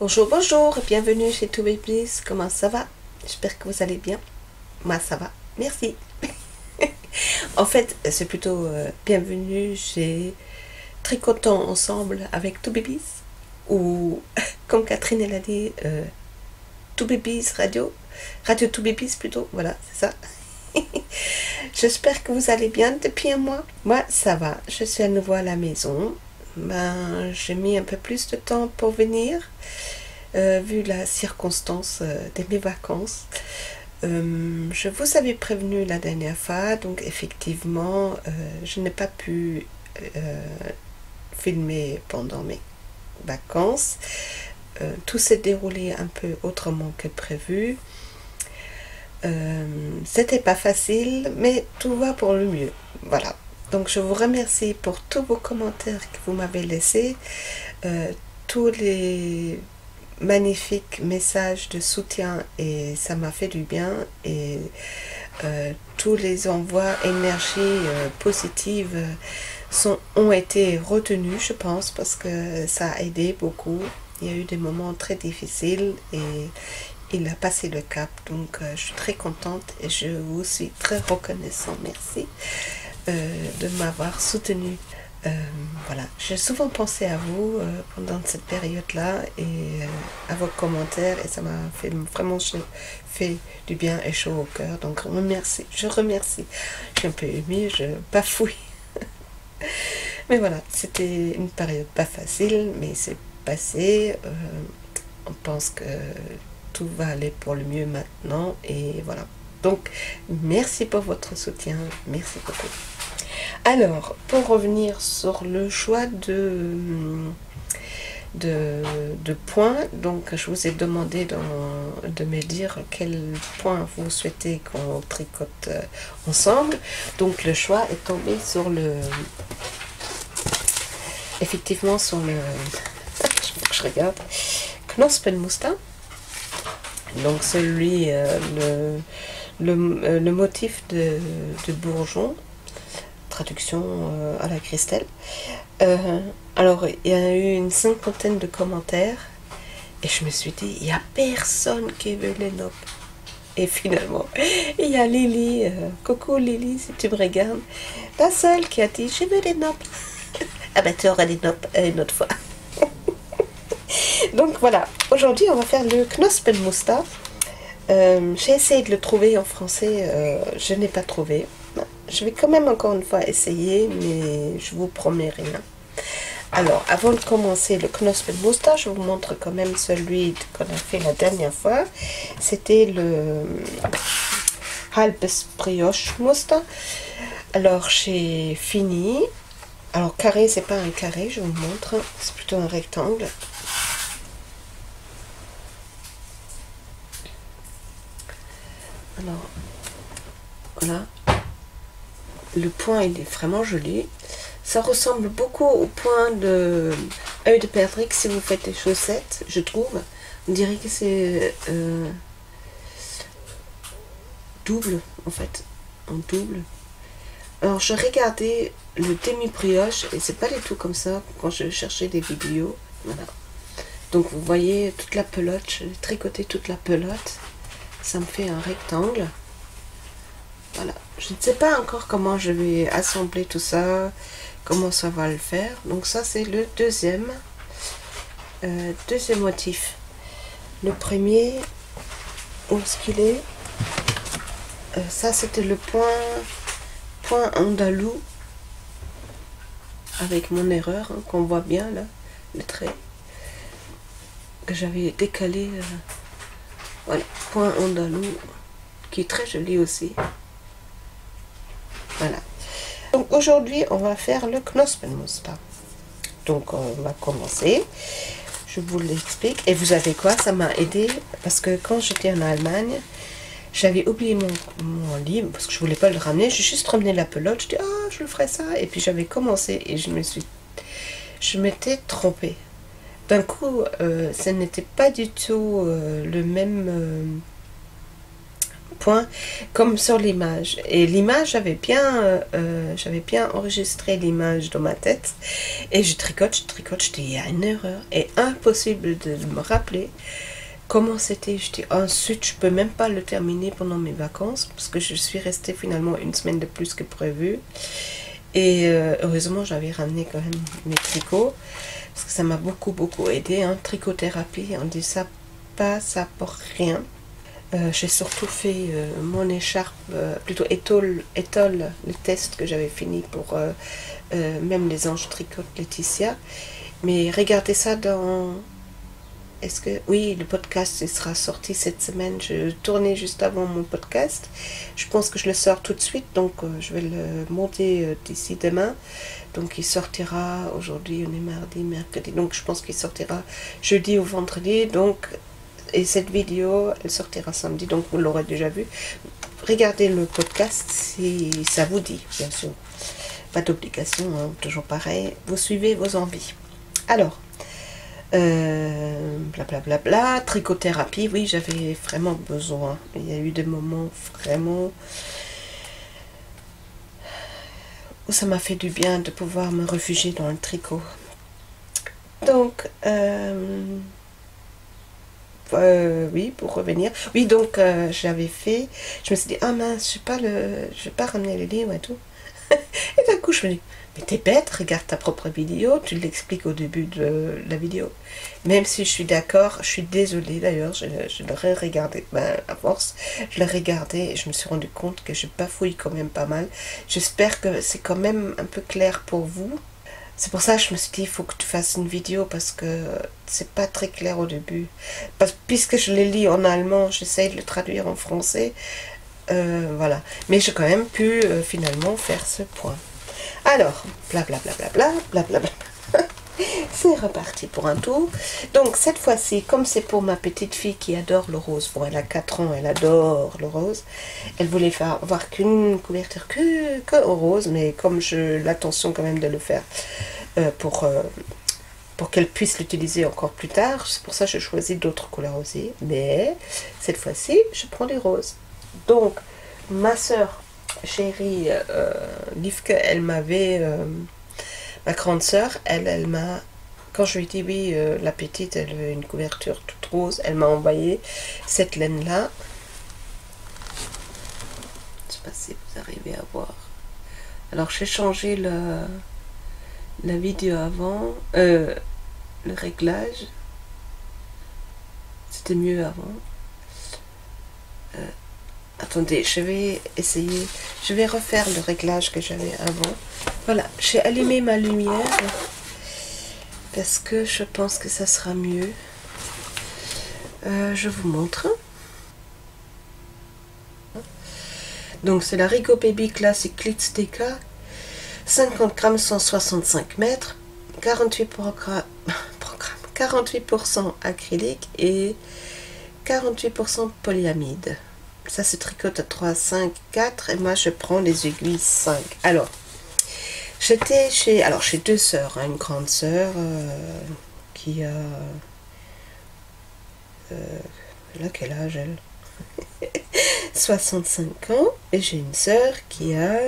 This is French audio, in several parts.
Bonjour, bonjour, bienvenue chez To Be Bliss. Comment ça va? J'espère que vous allez bien. Moi, ça va. Merci. En fait, c'est plutôt bienvenue chez Tricotons ensemble avec To Be Bliss. Ou, comme Catherine elle a dit, To Be Bliss Radio. Radio To Be Bliss plutôt. Voilà, c'est ça. J'espère que vous allez bien depuis un mois. Moi, ça va. Je suis à nouveau à la maison. Ben, j'ai mis un peu plus de temps pour venir. Vu la circonstance de mes vacances. Je vous avais prévenu la dernière fois, donc effectivement, je n'ai pas pu filmer pendant mes vacances. Tout s'est déroulé un peu autrement que prévu. C'était pas facile, mais tout va pour le mieux. Voilà. Donc je vous remercie pour tous vos commentaires que vous m'avez laissés, tous les magnifiques messages de soutien, et ça m'a fait du bien, et tous les envois énergie positive ont été retenus, je pense, parce que ça a aidé beaucoup. Il y a eu des moments très difficiles et il a passé le cap, donc je suis très contente et je vous suis très reconnaissant. Merci de m'avoir soutenu. Voilà, j'ai souvent pensé à vous pendant cette période-là et à vos commentaires, et ça m'a fait vraiment fait du bien et chaud au cœur. Donc remercie, je remercie. Je suis un peu émue, je bafouille. Mais voilà, c'était une période pas facile, mais c'est passé. On pense que tout va aller pour le mieux maintenant, et voilà. Donc merci pour votre soutien, merci beaucoup. Alors, pour revenir sur le choix de points, donc je vous ai demandé de me dire quel point vous souhaitez qu'on tricote ensemble. Donc le choix est tombé sur effectivement sur le je regarde, Knospenmuster. Donc celui, le motif de bourgeon, traduction à la Christelle. Alors il y a eu une cinquantaine de commentaires et je me suis dit, il n'y a personne qui veut les noppes. Et finalement, il y a Lily, coucou Lily, si tu me regardes, la seule qui a dit, je veux des noppes. Ah ben tu auras des noppes une autre fois. Donc voilà, aujourd'hui on va faire le Knospenmuster. J'ai essayé de le trouver en français, je n'ai pas trouvé. Je vais quand même encore une fois essayer, mais je vous promets rien. Alors, avant de commencer le Knospenmuster, je vous montre quand même celui qu'on a fait la dernière fois. C'était le Halbes Brioche Muster. Alors, j'ai fini. Alors, carré, c'est pas un carré, je vous montre. C'est plutôt un rectangle. Alors, voilà. Le point, il est vraiment joli. Ça ressemble beaucoup au point de œil de perdrix si vous faites des chaussettes, je trouve. On dirait que c'est double, en fait. En double. Alors, je regardais le demi-brioche et c'est pas du tout comme ça quand je cherchais des vidéos. Voilà. Donc, vous voyez toute la pelote. J'ai tricoté toute la pelote. Ça me fait un rectangle. Voilà, je ne sais pas encore comment je vais assembler tout ça, comment ça va le faire. Donc ça c'est le deuxième motif. Le premier, où est-ce qu'il est, ça c'était le point andalou, avec mon erreur, hein, qu'on voit bien là, le trait, que j'avais décalé, voilà, point andalou, qui est très joli aussi. Voilà. Donc aujourd'hui, on va faire le Knospenmuster. Donc on va commencer. Je vous l'explique. Et vous savez quoi? Ça m'a aidé parce que quand j'étais en Allemagne, j'avais oublié mon livre parce que je voulais pas le ramener. J'ai juste ramené la pelote. Je dis ah, je le ferai ça. Et puis j'avais commencé et je m'étais trompée. D'un coup, ce n'était pas du tout le même point comme sur l'image. Et l'image, j'avais bien enregistré l'image dans ma tête. Et je tricote, je dis, il y a une erreur. Et impossible de me rappeler comment c'était. Je dis, ensuite, je peux même pas le terminer pendant mes vacances, parce que je suis restée finalement une semaine de plus que prévu. Et heureusement, j'avais ramené quand même mes tricots, parce que ça m'a beaucoup aidé. Hein. Trichothérapie, on dit ça, pas ça pour rien. J'ai surtout fait mon écharpe, plutôt étole, le test que j'avais fini pour même les anges tricote Laetitia. Mais regardez ça dans... Est-ce que... Oui, le podcast il sera sorti cette semaine. Je tournais juste avant mon podcast. Je pense que je le sors tout de suite, donc je vais le monter d'ici demain. Donc il sortira, aujourd'hui on est mardi, mercredi, donc je pense qu'il sortira jeudi ou vendredi. Donc, et cette vidéo, elle sortira samedi, donc vous l'aurez déjà vu. Regardez le podcast si ça vous dit, bien sûr. Pas d'obligation, hein, toujours pareil. Vous suivez vos envies. Alors... blablabla, trichothérapie, oui, j'avais vraiment besoin. Il y a eu des moments vraiment où ça m'a fait du bien de pouvoir me réfugier dans le tricot. Donc, oui, pour revenir. Oui, donc, j'avais fait, je me suis dit, ah mince, je vais pas ramener les livres et tout. Et d'un coup, je me dis, mais t'es bête, regarde ta propre vidéo, tu l'expliques au début de la vidéo. Même si je suis d'accord, je suis désolée d'ailleurs, je l'aurais regardé, à force, je l'ai regardé et je me suis rendu compte que je bafouille quand même pas mal. J'espère que c'est quand même un peu clair pour vous. C'est pour ça que je me suis dit, il faut que tu fasses une vidéo parce que c'est pas très clair au début. Puisque je les lis en allemand, j'essaye de le traduire en français. Voilà. Mais j'ai quand même pu finalement faire ce point. Alors, blablabla, blablabla. C'est reparti pour un tour. Donc cette fois-ci, comme c'est pour ma petite fille qui adore le rose, bon elle a 4 ans, elle adore le rose, elle voulait avoir qu'une couverture que au rose, mais comme j'ai l'intention quand même de le faire pour qu'elle puisse l'utiliser encore plus tard, c'est pour ça que je choisis d'autres couleurs aussi, mais cette fois-ci, je prends les roses. Donc, ma soeur chérie, Livke, elle m'avait... ma grande soeur, elle m'a... Quand je lui ai dit, oui, la petite, elle veut une couverture toute rose, elle m'a envoyé cette laine-là. Je ne sais pas si vous arrivez à voir. Alors, j'ai changé la vidéo avant, le réglage. C'était mieux avant. Attendez, je vais essayer, je vais refaire le réglage que j'avais avant. Voilà, j'ai allumé ma lumière parce que je pense que ça sera mieux. Je vous montre. Donc c'est la Rico Baby Classic Glitz DK, 50 grammes, 165 mètres, 48% acrylique et 48% polyamide. Ça se tricote à 3, 5, 4 et moi je prends les aiguilles 5. Alors, j'étais chez deux sœurs, hein, une grande sœur qui a... elle a quel âge elle? 65 ans. Et j'ai une sœur qui a...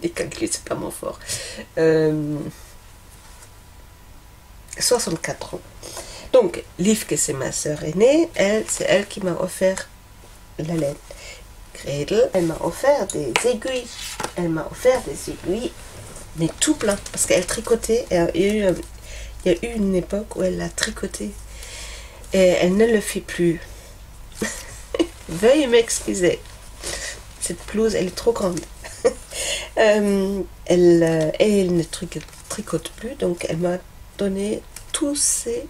Les calculs, c'est pas mon fort. 64 ans. Donc, Livke, c'est ma sœur aînée, c'est elle qui m'a offert la laine. Gretel, elle m'a offert des aiguilles. Elle m'a offert des aiguilles, mais tout plein, parce qu'elle tricotait. Il y a eu une époque où elle a tricoté, et elle ne le fait plus. Veuillez m'excuser. Cette blouse, elle est trop grande. Elle ne tricote plus, donc elle m'a donné tous ses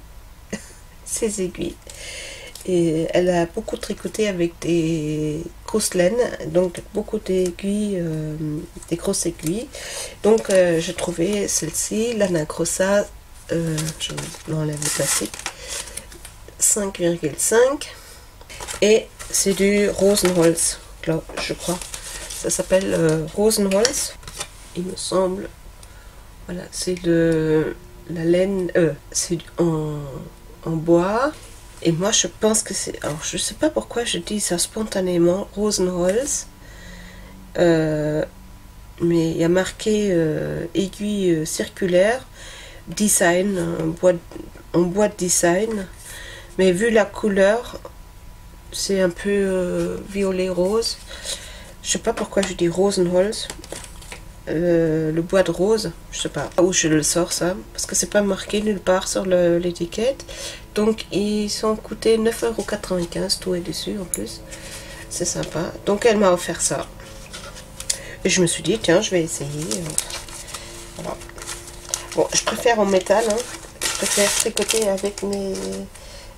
aiguilles. Et elle a beaucoup tricoté avec des grosses laines, donc beaucoup d'aiguilles, des grosses aiguilles. Donc j'ai trouvé celle-ci, Lana Grossa, je l'enlève le plastique, 5,5, et c'est du Rosenholz, je crois. Ça s'appelle Rosenholz, il me semble. Voilà, c'est de la laine, c'est en bois. Et moi, je pense que c'est... Alors, je sais pas pourquoi je dis ça spontanément, Rosenholz. Mais il y a marqué aiguille circulaire, design, en bois de design. Mais vu la couleur, c'est un peu violet-rose. Je sais pas pourquoi je dis Rosenholz. Le bois de rose, je sais pas où je le sors ça, parce que c'est pas marqué nulle part sur l'étiquette. Donc ils sont coûtés 9,95 €, tout est dessus en plus. C'est sympa. Donc elle m'a offert ça. Et je me suis dit, tiens, je vais essayer. Voilà. Bon, je préfère en métal. Hein. Je préfère tricoter avec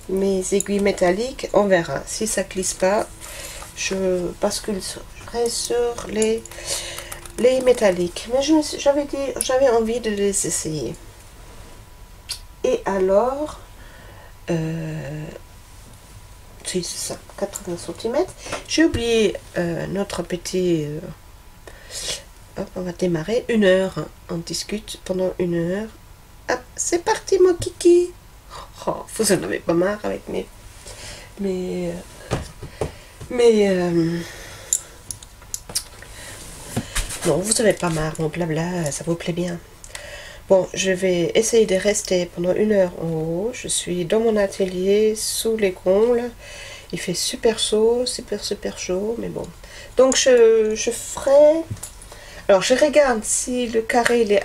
mes aiguilles métalliques. On verra. Si ça glisse pas, je basculerai sur les métalliques. Mais j'avais envie de les essayer. Et alors, c'est ça, 80 cm. J'ai oublié notre petit... hop, on va démarrer. 1 heure. On discute pendant 1 heure. Hop, c'est parti mon kiki. Oh, vous en avez pas marre avec non, vous avez pas marre, mon blabla, ça vous plaît bien. Bon, je vais essayer de rester pendant 1 heure en haut. Je suis dans mon atelier, sous les combles. Il fait super chaud, super chaud, mais bon. Donc, je ferai... Alors, je regarde si le carré,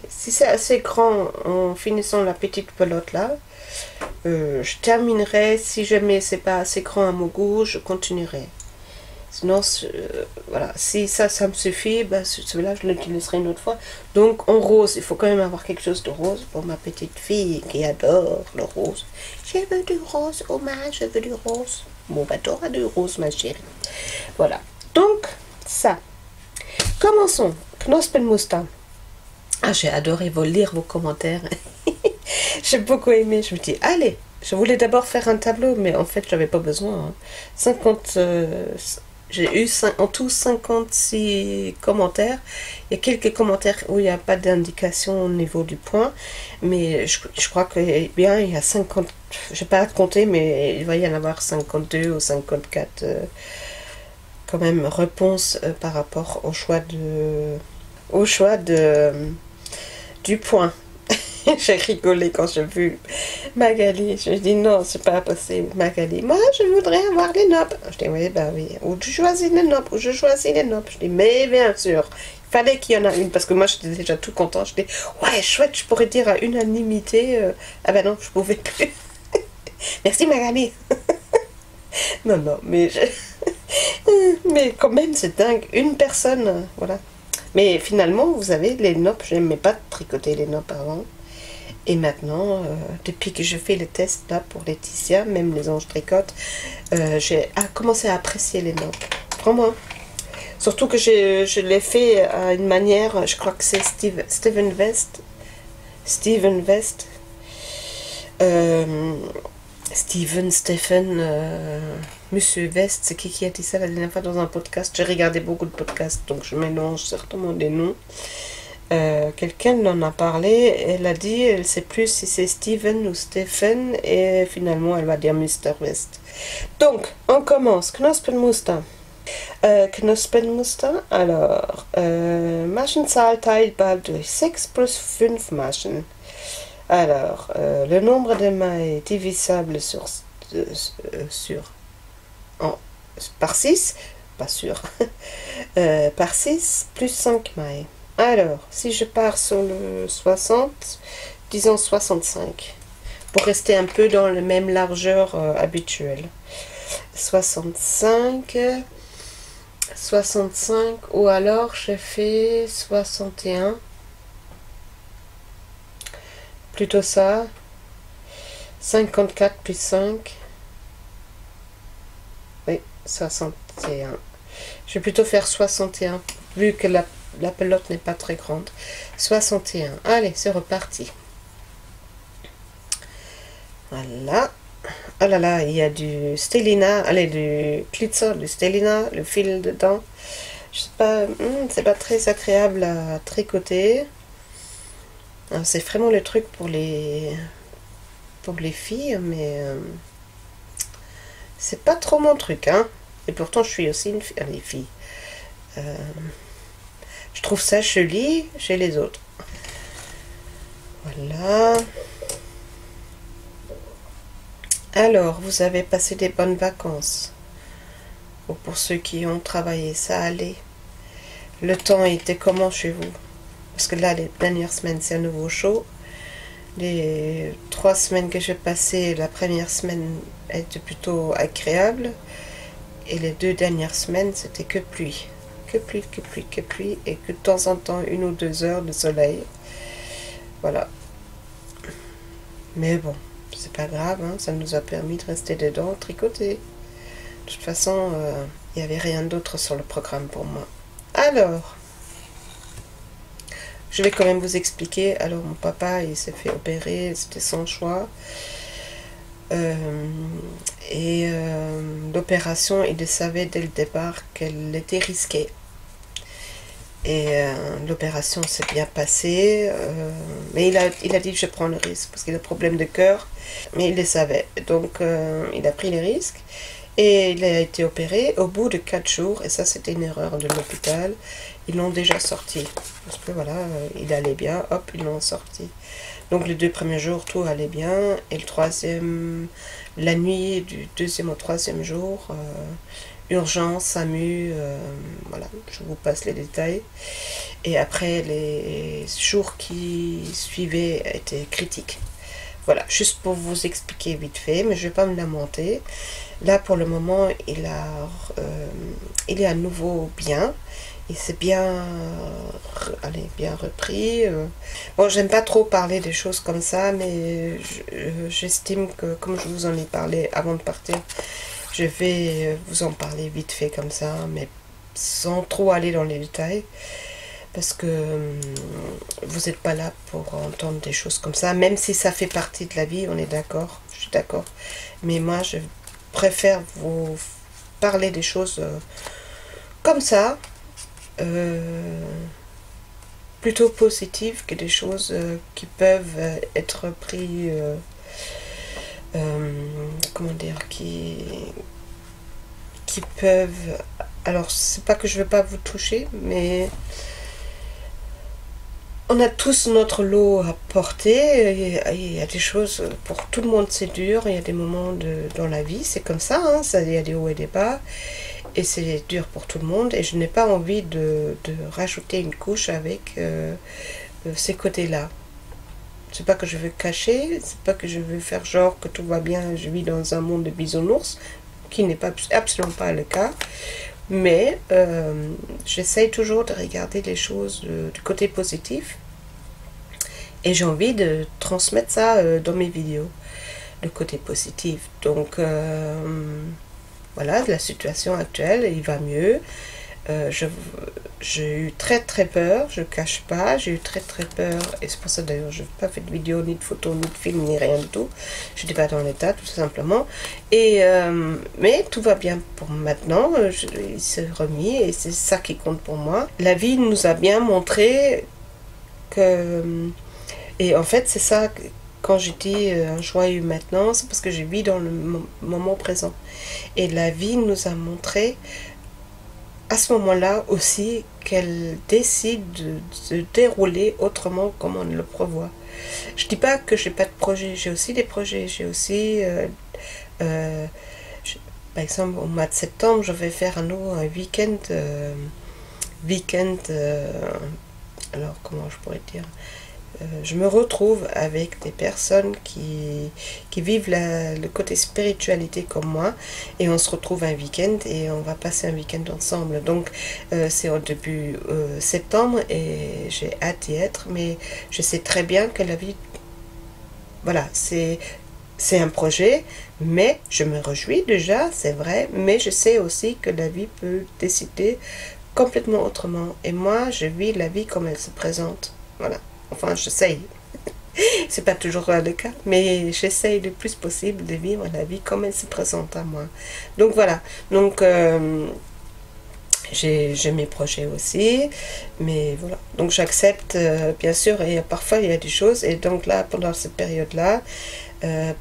si c'est assez grand en finissant la petite pelote là. Je terminerai. Si jamais c'est pas assez grand à mon goût, je continuerai. Sinon, voilà, si ça me suffit, bah, celui-là, je l'utiliserai une autre fois. Donc, en rose, il faut quand même avoir quelque chose de rose pour ma petite fille qui adore le rose. Je veux du rose, oh ma, je veux du rose. Bon, bah, t'auras du rose, ma chérie. Voilà. Donc, ça. Commençons. Knospenmuster. Ah, j'ai adoré lire vos commentaires. J'ai beaucoup aimé. Je me dis, allez, je voulais d'abord faire un tableau, mais en fait, j'avais pas besoin. Hein. 50... j'ai eu en tout 56 commentaires. Il y a quelques commentaires où il n'y a pas d'indication au niveau du point. Mais je crois que bien il y a 50... Je n'ai pas compté, mais il va y en avoir 52 ou 54 quand même réponses par rapport au choix du point. J'ai rigolé quand j'ai vu Magali. Je dis non, c'est pas possible. Magali, moi je voudrais avoir les noppes. Je dis oui, bah oui. Ou tu choisis les noppes, ou je choisis les noppes. Je dis mais bien sûr, il fallait qu'il y en a une parce que moi j'étais déjà tout content. Je dis ouais, chouette, je pourrais dire à unanimité. Ah ben non, je pouvais plus. Merci Magali. Non, mais mais quand même c'est dingue. Une personne, voilà. Mais finalement, vous savez, les noppes, je n'aimais pas tricoter les noppes avant. Et maintenant, depuis que je fais le test là pour Laetitia, même les anges tricotent, j'ai commencé à apprécier les noppes. Vraiment. Surtout que je l'ai fait à une manière, je crois que c'est Steven West. Monsieur West, c'est qui a dit ça la dernière fois dans un podcast. J'ai regardé beaucoup de podcasts, donc je mélange certainement des noms. Quelqu'un en a parlé, elle a dit, elle sait plus si c'est Steven ou Stephen, et finalement elle va dire Mr. West. Donc, on commence. Knospenmuster. Knospenmuster, alors, Maschenzahl teilbar durch 6 plus 5 Maschen. Alors, le nombre de mailles divisable par 6, pas sûr, par 6 plus 5 mailles. Alors, si je pars sur le 60, disons 65, pour rester un peu dans la même largeur habituelle. 65, ou alors je fais 61, plutôt ça, 54 plus 5, oui, 61. Je vais plutôt faire 61, vu que la pelote n'est pas très grande. 61. Allez, c'est reparti. Voilà. Oh là là, il y a du Stellina, allez, du Glitzer, du Stellina, le fil dedans. Je sais pas, c'est pas très agréable à tricoter. C'est vraiment le truc pour les filles, mais c'est pas trop mon truc, hein. Et pourtant, je suis aussi une fille. Je trouve ça joli chez les autres. Voilà. Alors, vous avez passé des bonnes vacances. Ou pour ceux qui ont travaillé, ça allait. Le temps était comment chez vous? Parce que là, les dernières semaines, c'est à nouveau chaud. Les 3 semaines que j'ai passées, la première semaine était plutôt agréable. Et les 2 dernières semaines, c'était que pluie. Que pluie, que pluie, que pluie. Et que de temps en temps, 1 ou 2 heures de soleil. Voilà. Mais bon, c'est pas grave, hein, ça nous a permis de rester dedans, tricoter. De toute façon, il n'y avait rien d'autre sur le programme pour moi. Alors, je vais quand même vous expliquer. Alors, mon papa, il s'est fait opérer, c'était son choix. L'opération, il savait dès le départ qu'elle était risquée. Et l'opération s'est bien passée, mais il a dit je prends le risque parce qu'il a un problème de cœur, mais il le savait. Donc il a pris les risques et il a été opéré au bout de 4 jours, et ça c'était une erreur de l'hôpital. Ils l'ont déjà sorti, parce que voilà, il allait bien, hop, ils l'ont sorti. Donc les 2 premiers jours, tout allait bien, et le troisième, la nuit du 2e au 3e jour, urgence, SAMU, voilà, je vous passe les détails. Et après, les jours qui suivaient étaient critiques. Voilà, juste pour vous expliquer vite fait, mais je ne vais pas me lamenter. Là, pour le moment, il est à nouveau bien. Il s'est bien repris. Bon, j'aime pas trop parler des choses comme ça, mais j'estime que, comme je vous en ai parlé avant de partir, je vais vous en parler vite fait comme ça, mais sans trop aller dans les détails, parce que vous n'êtes pas là pour entendre des choses comme ça, même si ça fait partie de la vie, on est d'accord, je suis d'accord. Mais moi, je préfère vous parler des choses comme ça, plutôt positives que des choses qui peuvent être prises, comment dire, qui peuvent... Alors, c'est pas que je veux pas vous toucher, mais on a tous notre lot à porter. Il y a des choses, pour tout le monde c'est dur, il y a des moments dans la vie, c'est comme ça, hein, il y a des hauts et des bas, et c'est dur pour tout le monde, et je n'ai pas envie de rajouter une couche avec ces côtés-là. C'est pas que je veux cacher, c'est pas que je veux faire genre que tout va bien, je vis dans un monde de bisounours, qui n'est pas absolument pas le cas, mais j'essaye toujours de regarder les choses du côté positif, et j'ai envie de transmettre ça dans mes vidéos, le côté positif. Donc voilà, la situation actuelle, il va mieux. J'ai eu très peur, je ne cache pas, j'ai eu très peur, et c'est pour ça d'ailleurs je n'ai pas fait de vidéo, ni de photo, ni de film, ni rien du tout. Je n'étais pas dans l'état, tout simplement. Et mais tout va bien pour maintenant, il s'est remis, et c'est ça qui compte pour moi. La vie nous a bien montré que... Et en fait, c'est ça, quand je dis un joyeux maintenant, c'est parce que je vis dans le moment présent. Et la vie nous a montré à ce moment-là aussi qu'elle décide de se dérouler autrement comme on le prévoit. Je dis pas que j'ai pas de projet, j'ai aussi des projets, j'ai aussi par exemple au mois de septembre je vais faire un week-end alors comment je pourrais dire, je me retrouve avec des personnes qui vivent le côté spiritualité comme moi, et on se retrouve un week-end et on va passer un week-end ensemble. Donc c'est au début septembre, et j'ai hâte d'y être, mais je sais très bien que la vie, voilà, c'est un projet, mais je me réjouis déjà, c'est vrai, mais je sais aussi que la vie peut décider complètement autrement, et moi je vis la vie comme elle se présente, voilà. Enfin, j'essaye. C'est pas toujours le cas, mais j'essaye le plus possible de vivre la vie comme elle se présente à moi. Donc voilà. Donc j'ai mes projets aussi, mais voilà. Donc j'accepte, bien sûr, et parfois il y a des choses, et donc là, pendant cette période-là,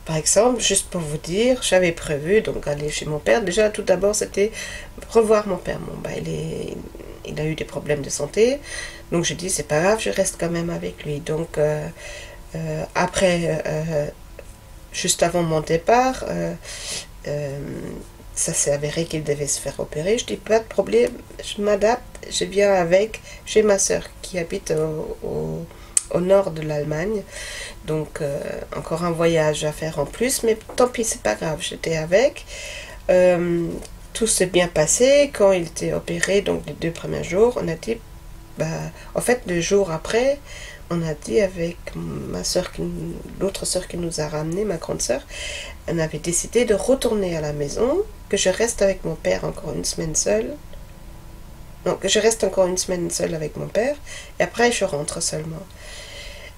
par exemple, juste pour vous dire, j'avais prévu donc aller chez mon père. Déjà, tout d'abord, c'était revoir mon père. Bon, bah, il a eu des problèmes de santé, donc j'ai dit, c'est pas grave, je reste quand même avec lui. Donc, après, juste avant mon départ, euh, ça s'est avéré qu'il devait se faire opérer. Je dis, pas de problème, je m'adapte, je viens avec. J'ai ma soeur qui habite au nord de l'Allemagne. Donc, encore un voyage à faire en plus, mais tant pis, c'est pas grave, j'étais avec. Euh, tout s'est bien passé. Quand il était opéré, donc les 2 premiers jours, on a dit, bah, en fait, le jour après, on a dit avec ma soeur, l'autre soeur qui nous a ramené, ma grande soeur, on avait décidé de retourner à la maison, que je reste avec mon père encore une semaine seule. Non, que je reste encore une semaine seule avec mon père, et après je rentre seulement.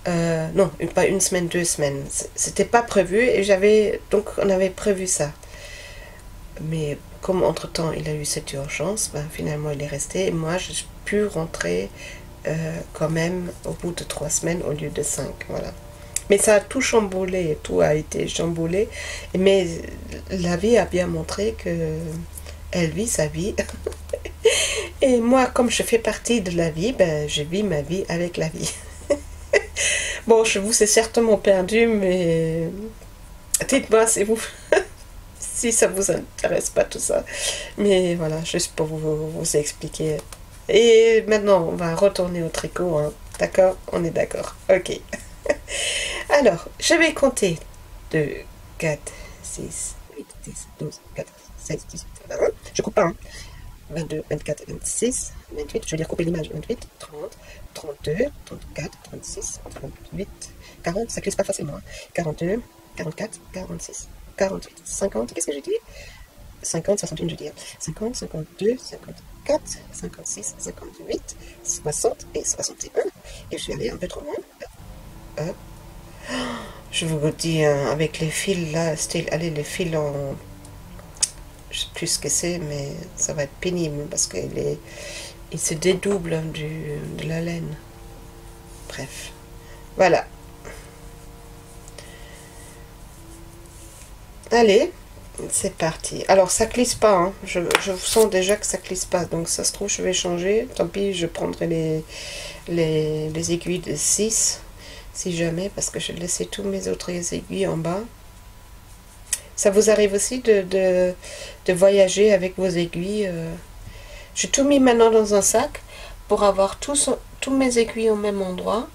Non, pas une semaine, 2 semaines. C'était pas prévu, et donc on avait prévu ça. Mais comme entre-temps il a eu cette urgence, ben, finalement il est resté, et moi j'ai pu rentrer quand même au bout de 3 semaines au lieu de 5, voilà. Mais ça a tout chamboulé, tout a été chamboulé, mais la vie a bien montré que elle vit sa vie. Et moi, comme je fais partie de la vie, ben, je vis ma vie avec la vie. Bon, je vous ai certainement perdu, mais dites-moi si vous, si ça vous intéresse pas tout ça. Mais voilà, juste pour vous expliquer. Et maintenant, on va retourner au tricot, hein. D'accord? On est d'accord. Ok. Alors, je vais compter 2, 4, 6, 8, 10, 12, 14, 16, 18, 21. Je coupe pas, hein. 22, 24, 26, 28, je vais dire couper l'image, 28, 30, 32, 34, 36, 38, 40, ça glisse pas facilement, hein. 42, 44, 46, 48, 50, qu'est-ce que j'ai dit? 50, 61, je dis, 50, 52, 54, 56, 58, 60 et 61, et je suis allée un peu trop loin. Hop. Je vous dis, hein, avec les fils là, allez, les fils en... Je sais plus ce que c'est, mais ça va être pénible parce qu'il se dédouble de la laine. Bref. Voilà. Allez, c'est parti. Alors, ça glisse pas, hein. Je sens déjà que ça glisse pas. Donc, ça se trouve, je vais changer. Tant pis, je prendrai les aiguilles de 6. Si jamais, parce que j'ai laissé tous mes autres aiguilles en bas. Ça vous arrive aussi de voyager avec vos aiguilles? J'ai tout mis maintenant dans un sac pour avoir tous mes aiguilles au même endroit.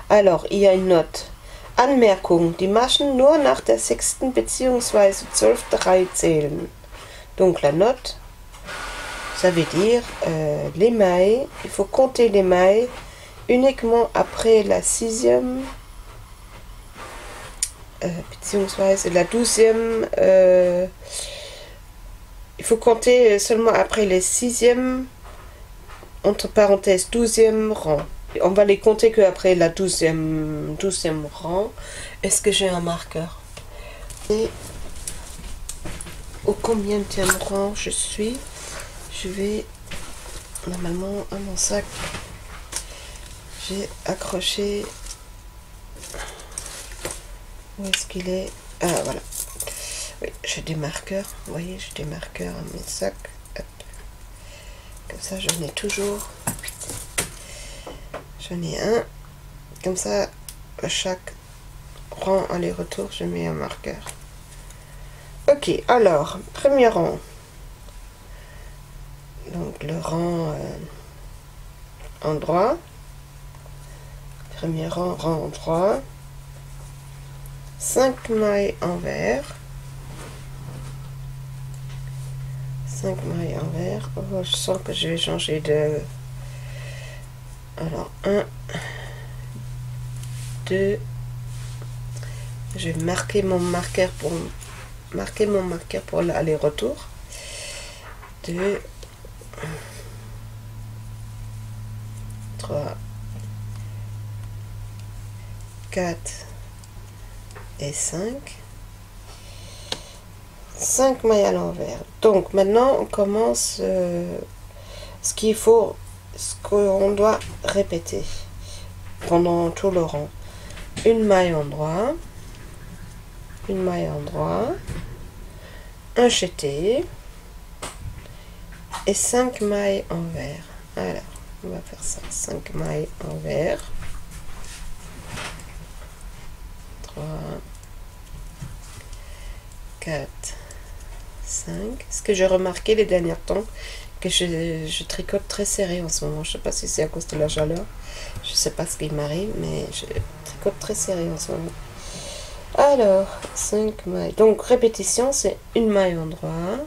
Alors, il y a une note. Anmerkung, die Maschen nur nach der 6. bzw. 12. Reihe zählen. Donc la note, ça veut dire les mailles, il faut compter les mailles uniquement après la 6e, beziehungsweise la 12e, il faut compter seulement après les 6e, entre parenthèses 12e rang. On va les compter que après la 12e rang. Est-ce que j'ai un marqueur? Et au combienième rang je suis? Je vais normalement à mon sac. J'ai accroché. Où est-ce qu'il est? Ah, voilà. Oui, j'ai des marqueurs. Vous voyez, j'ai des marqueurs à mes sacs. Hop. Comme ça, j'en ai toujours. J'en ai un. Comme ça, à chaque rang aller-retour, je mets un marqueur. Ok, alors, premier rang. Donc, le rang endroit. Premier rang, rang droit. 5 mailles envers. 5 mailles envers. Oh, je sens que je vais changer de... Alors, 1, 2. Je vais marquer mon marqueur pour l'aller-retour. 2, 3, 4 et 5. 5 mailles à l'envers. Donc maintenant on commence ce qu'il faut, ce qu'on doit répéter pendant tout le rang. Une maille endroit, une maille endroit, un jeté et 5 mailles envers. Alors on va faire ça, 5 mailles envers, 3, 4, 5. Ce que j'ai remarqué les derniers temps, que je tricote très serré en ce moment. Je sais pas si c'est à cause de la chaleur, je sais pas ce qui m'arrive, mais je tricote très serré en ce moment. Alors 5 mailles, donc répétition, c'est une maille endroit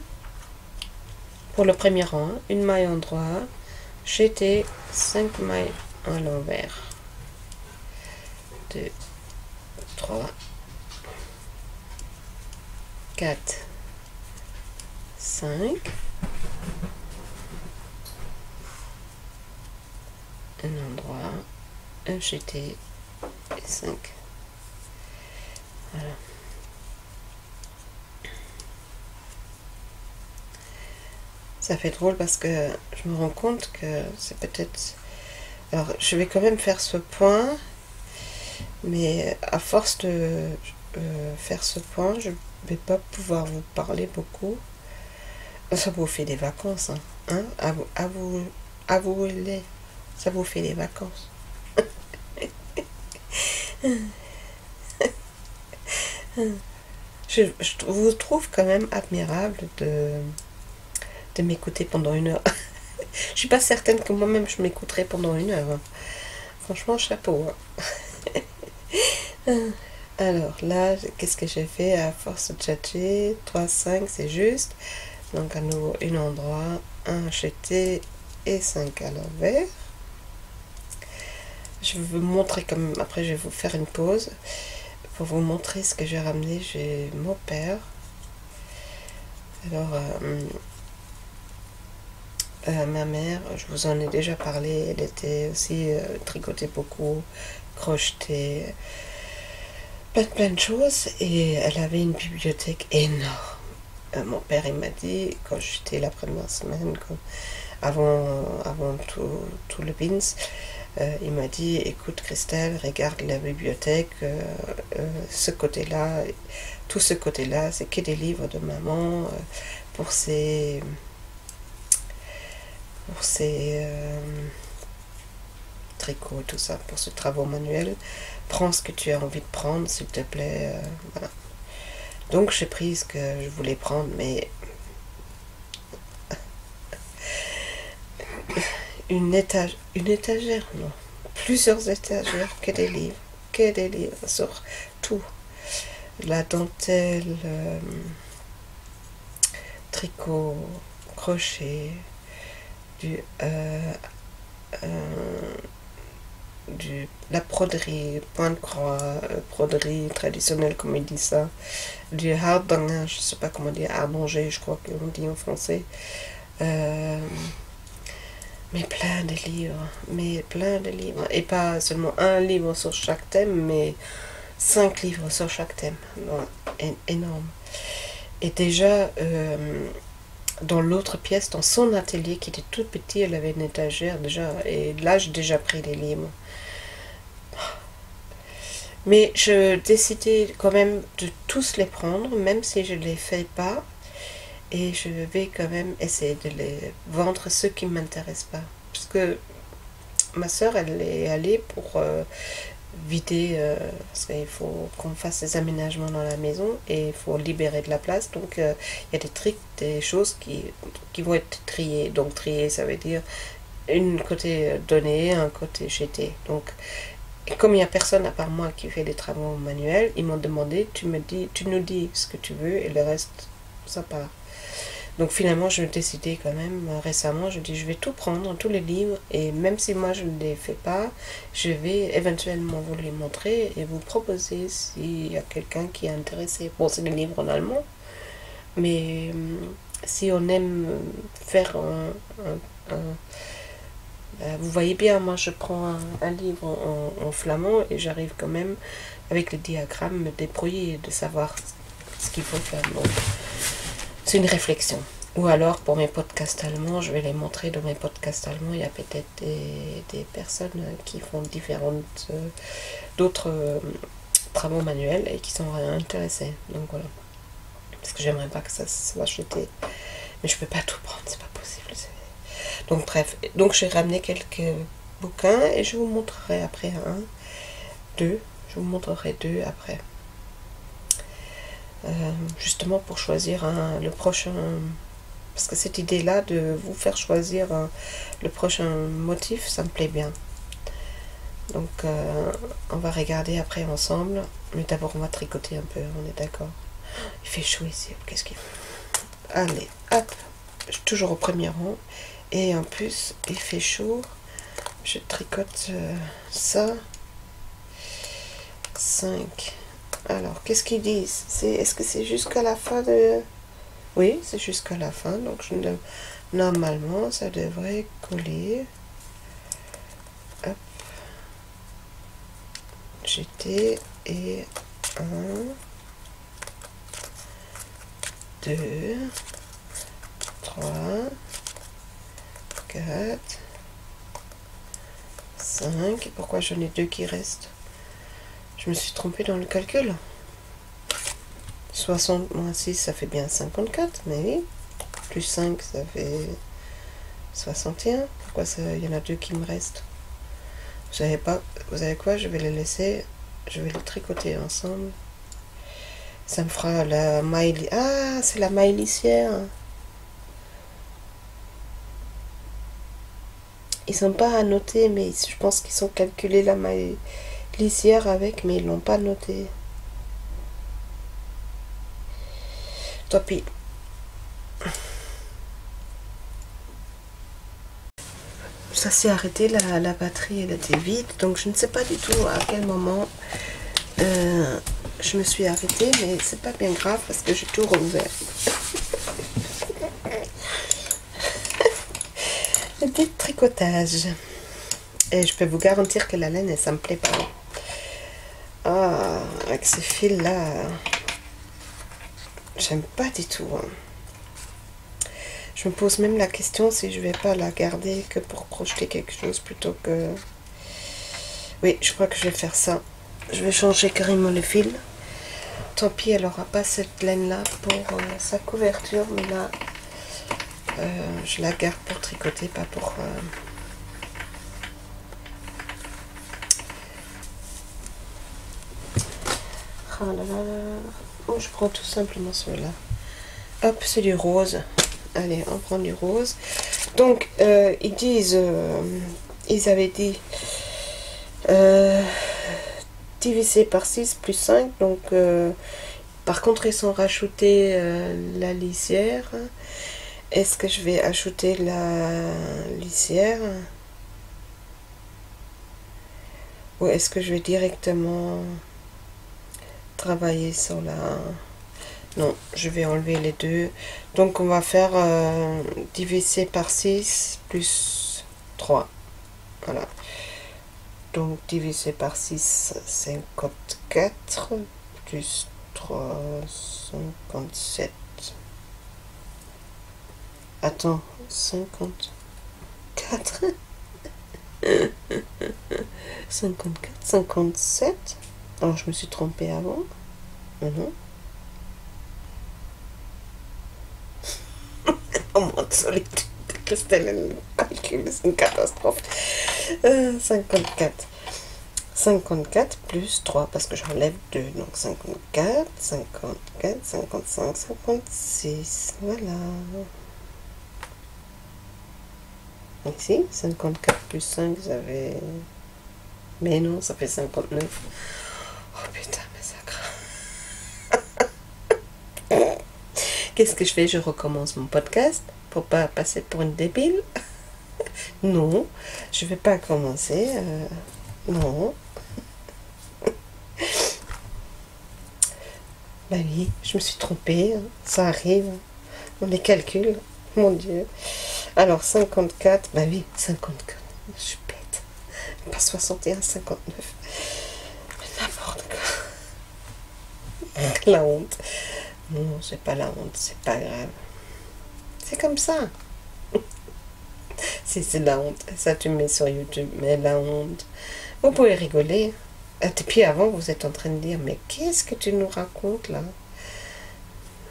pour le premier rang, une maille endroit, jeté, 5 mailles à l'envers, 2, 3, 4, 5, un endroit, un jeté et 5. Voilà. Ça fait drôle parce que je me rends compte que c'est peut-être... Alors je vais quand même faire ce point, mais à force de faire ce point, je vais pas pouvoir vous parler beaucoup. Ça vous fait des vacances, hein, avouez-les, ça vous fait des vacances. Je vous trouve quand même admirable de m'écouter pendant 1 heure. Je suis pas certaine que moi-même je m'écouterai pendant 1 heure. Hein. Franchement, chapeau. Hein. Alors là, qu'est-ce que j'ai fait à force de tchatcher? 3, 5, c'est juste. Donc à nouveau, un endroit, un jeté et 5 à l'envers. Je vais vous montrer quand même, après je vais vous faire une pause pour vous montrer ce que j'ai ramené chez mon père. Alors, ma mère, je vous en ai déjà parlé, elle était aussi tricotée beaucoup, crochetée, plein de choses, et elle avait une bibliothèque énorme. Mon père, il m'a dit, quand j'étais la première semaine, avant tout le bins, il m'a dit, écoute Christelle, regarde la bibliothèque, ce côté-là, tout ce côté-là, c'est que des livres de maman pour ses tricots, tout ça, pour ses travaux manuels. Prends ce que tu as envie de prendre, s'il te plaît. Voilà. Donc j'ai pris ce que je voulais prendre, mais une étagère, non. Plusieurs étagères, que des livres sur tout. La dentelle, tricot, crochet, la broderie, point de croix, broderie traditionnelle comme il dit ça, du hardanger, je sais pas comment dire, hardanger, je crois qu'on dit en français. Mais plein de livres, et pas seulement un livre sur chaque thème, mais 5 livres sur chaque thème. Non, énorme. Et déjà, dans l'autre pièce, dans son atelier qui était tout petit, elle avait une étagère déjà, et là j'ai déjà pris les livres. Mais je décidais quand même de tous les prendre, même si je ne les fais pas. Et je vais quand même essayer de les vendre ceux qui ne m'intéressent pas. Parce que ma soeur, elle est allée pour vider, parce qu'il faut qu'on fasse des aménagements dans la maison et il faut libérer de la place. Donc il y a des choses qui vont être triées. Donc trier, ça veut dire un côté donné, un côté jeté. Donc, et comme il n'y a personne à part moi qui fait des travaux manuels, ils m'ont demandé, tu nous dis ce que tu veux et le reste, ça part. Donc finalement, je me décidais quand même récemment, je dis je vais tout prendre, tous les livres, et même si moi je ne les fais pas, je vais éventuellement vous les montrer et vous proposer s'il y a quelqu'un qui est intéressé. Bon, c'est des livres en allemand, mais si on aime faire vous voyez bien, moi je prends un livre en flamand et j'arrive quand même avec le diagramme me débrouiller de savoir ce qu'il faut faire. Donc, c'est une réflexion. Ou alors pour mes podcasts allemands, je vais les montrer dans mes podcasts allemands. Il y a peut-être des personnes qui font d'autres travaux manuels et qui sont intéressés. Donc voilà. Parce que j'aimerais pas que ça soit jeté. Mais je peux pas tout prendre, c'est pas possible. Donc bref, donc j'ai ramené quelques bouquins et je vous montrerai après deux. Je vous montrerai deux après. Justement pour choisir le prochain. Parce que cette idée-là de vous faire choisir le prochain motif, ça me plaît bien. Donc on va regarder après ensemble. Mais d'abord on va tricoter un peu, on est d'accord. Il fait chaud ici, qu'est-ce qu'il fait? Allez, hop, je suis toujours au premier rang. Et en plus, il fait chaud. Je tricote ça. 5. Alors, qu'est-ce qu'ils disent? Est-ce que c'est jusqu'à la fin de... Oui, c'est jusqu'à la fin. Donc, normalement, ça devrait coller. Hop. Jeter et 1, 2, 3, 4, 5. Pourquoi j'en ai 2 qui restent? Je me suis trompée dans le calcul. 60 moins 6, ça fait bien 54, mais oui. Plus 5, ça fait 61. Pourquoi il y en a 2 qui me restent? Vous savez pas, vous savez quoi? Je vais les laisser, je vais les tricoter ensemble. Ça me fera la maille... Ah, c'est la maille lisière. Ils sont pas à noter, mais je pense qu'ils sont calculés la maille lisière avec, mais ils l'ont pas noté. Tant pis. Ça s'est arrêté, la batterie elle était vide, donc je ne sais pas du tout à quel moment je me suis arrêtée, mais c'est pas bien grave parce que j'ai tout rouvert. Des tricotages. Et je peux vous garantir que la laine, ça me plaît pas. Ah, avec ces fils là, j'aime pas du tout. Je me pose même la question si je vais pas la garder que pour projeter quelque chose plutôt que... Oui, je crois que je vais faire ça. Je vais changer carrément le fil. Tant pis, elle aura pas cette laine là pour sa couverture, mais là, je la garde pour tricoter, pas pour... Oh là là là. Oh, je prends tout simplement celui-là. Hop, c'est du rose. Allez, on prend du rose. Donc, ils disent... ils avaient dit... divisé par 6 plus 5. Donc, par contre, ils ont rajouté la lisière. Est-ce que je vais ajouter la lisière? Ou est-ce que je vais directement travailler sur la... Non, je vais enlever les deux. Donc, on va faire diviser par 6 plus 3. Voilà. Donc, divisé par 6, 54. Plus 3, 57. Attends, 54. 54, 57. Alors, je me suis trompée avant. Non. Oh mon solitude, Christelle, le calcul, c'est une catastrophe. 54. 54 plus 3, parce que j'enlève 2. Donc 54, 54, 55, 56. Voilà. Ici, 54 plus 5, vous avez... Mais non, ça fait 59. Oh putain, mais ça craint. Qu'est-ce que je fais? Je recommence mon podcast pour pas passer pour une débile. Non, je vais pas commencer. Non. Bah oui, je me suis trompée. Ça arrive. On les calcule. Mon Dieu. Alors, 54. Bah oui, 54. Je suis bête. Pas 61, 59. N'importe quoi. La honte. Non, c'est pas la honte. C'est pas grave. C'est comme ça. Si c'est la honte. Ça, tu mets sur YouTube. Mais la honte. Vous pouvez rigoler. Et puis avant, vous êtes en train de dire, mais qu'est-ce que tu nous racontes là?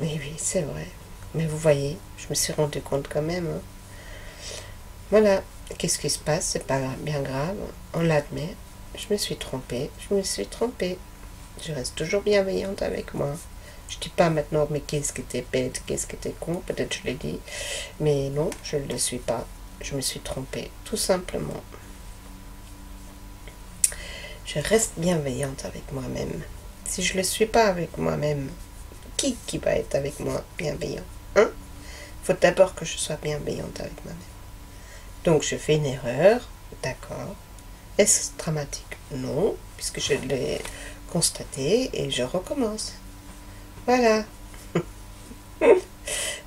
Mais oui, c'est vrai. Mais vous voyez, je me suis rendu compte quand même. Hein. Voilà. Qu'est-ce qui se passe? C'est pas bien grave. On l'admet. Je me suis trompée. Je me suis trompée. Je reste toujours bienveillante avec moi. Je dis pas maintenant, mais qu'est-ce que t'es bête, qu'est-ce que t'es con, peut-être je l'ai dit. Mais non, je ne le suis pas. Je me suis trompée, tout simplement. Je reste bienveillante avec moi-même. Si je ne le suis pas avec moi-même, qui va être avec moi bienveillant? Hein? Il faut d'abord que je sois bienveillante avec moi-même. Donc je fais une erreur, d'accord. Est-ce dramatique? Non, puisque je l'ai constaté et je recommence. Voilà.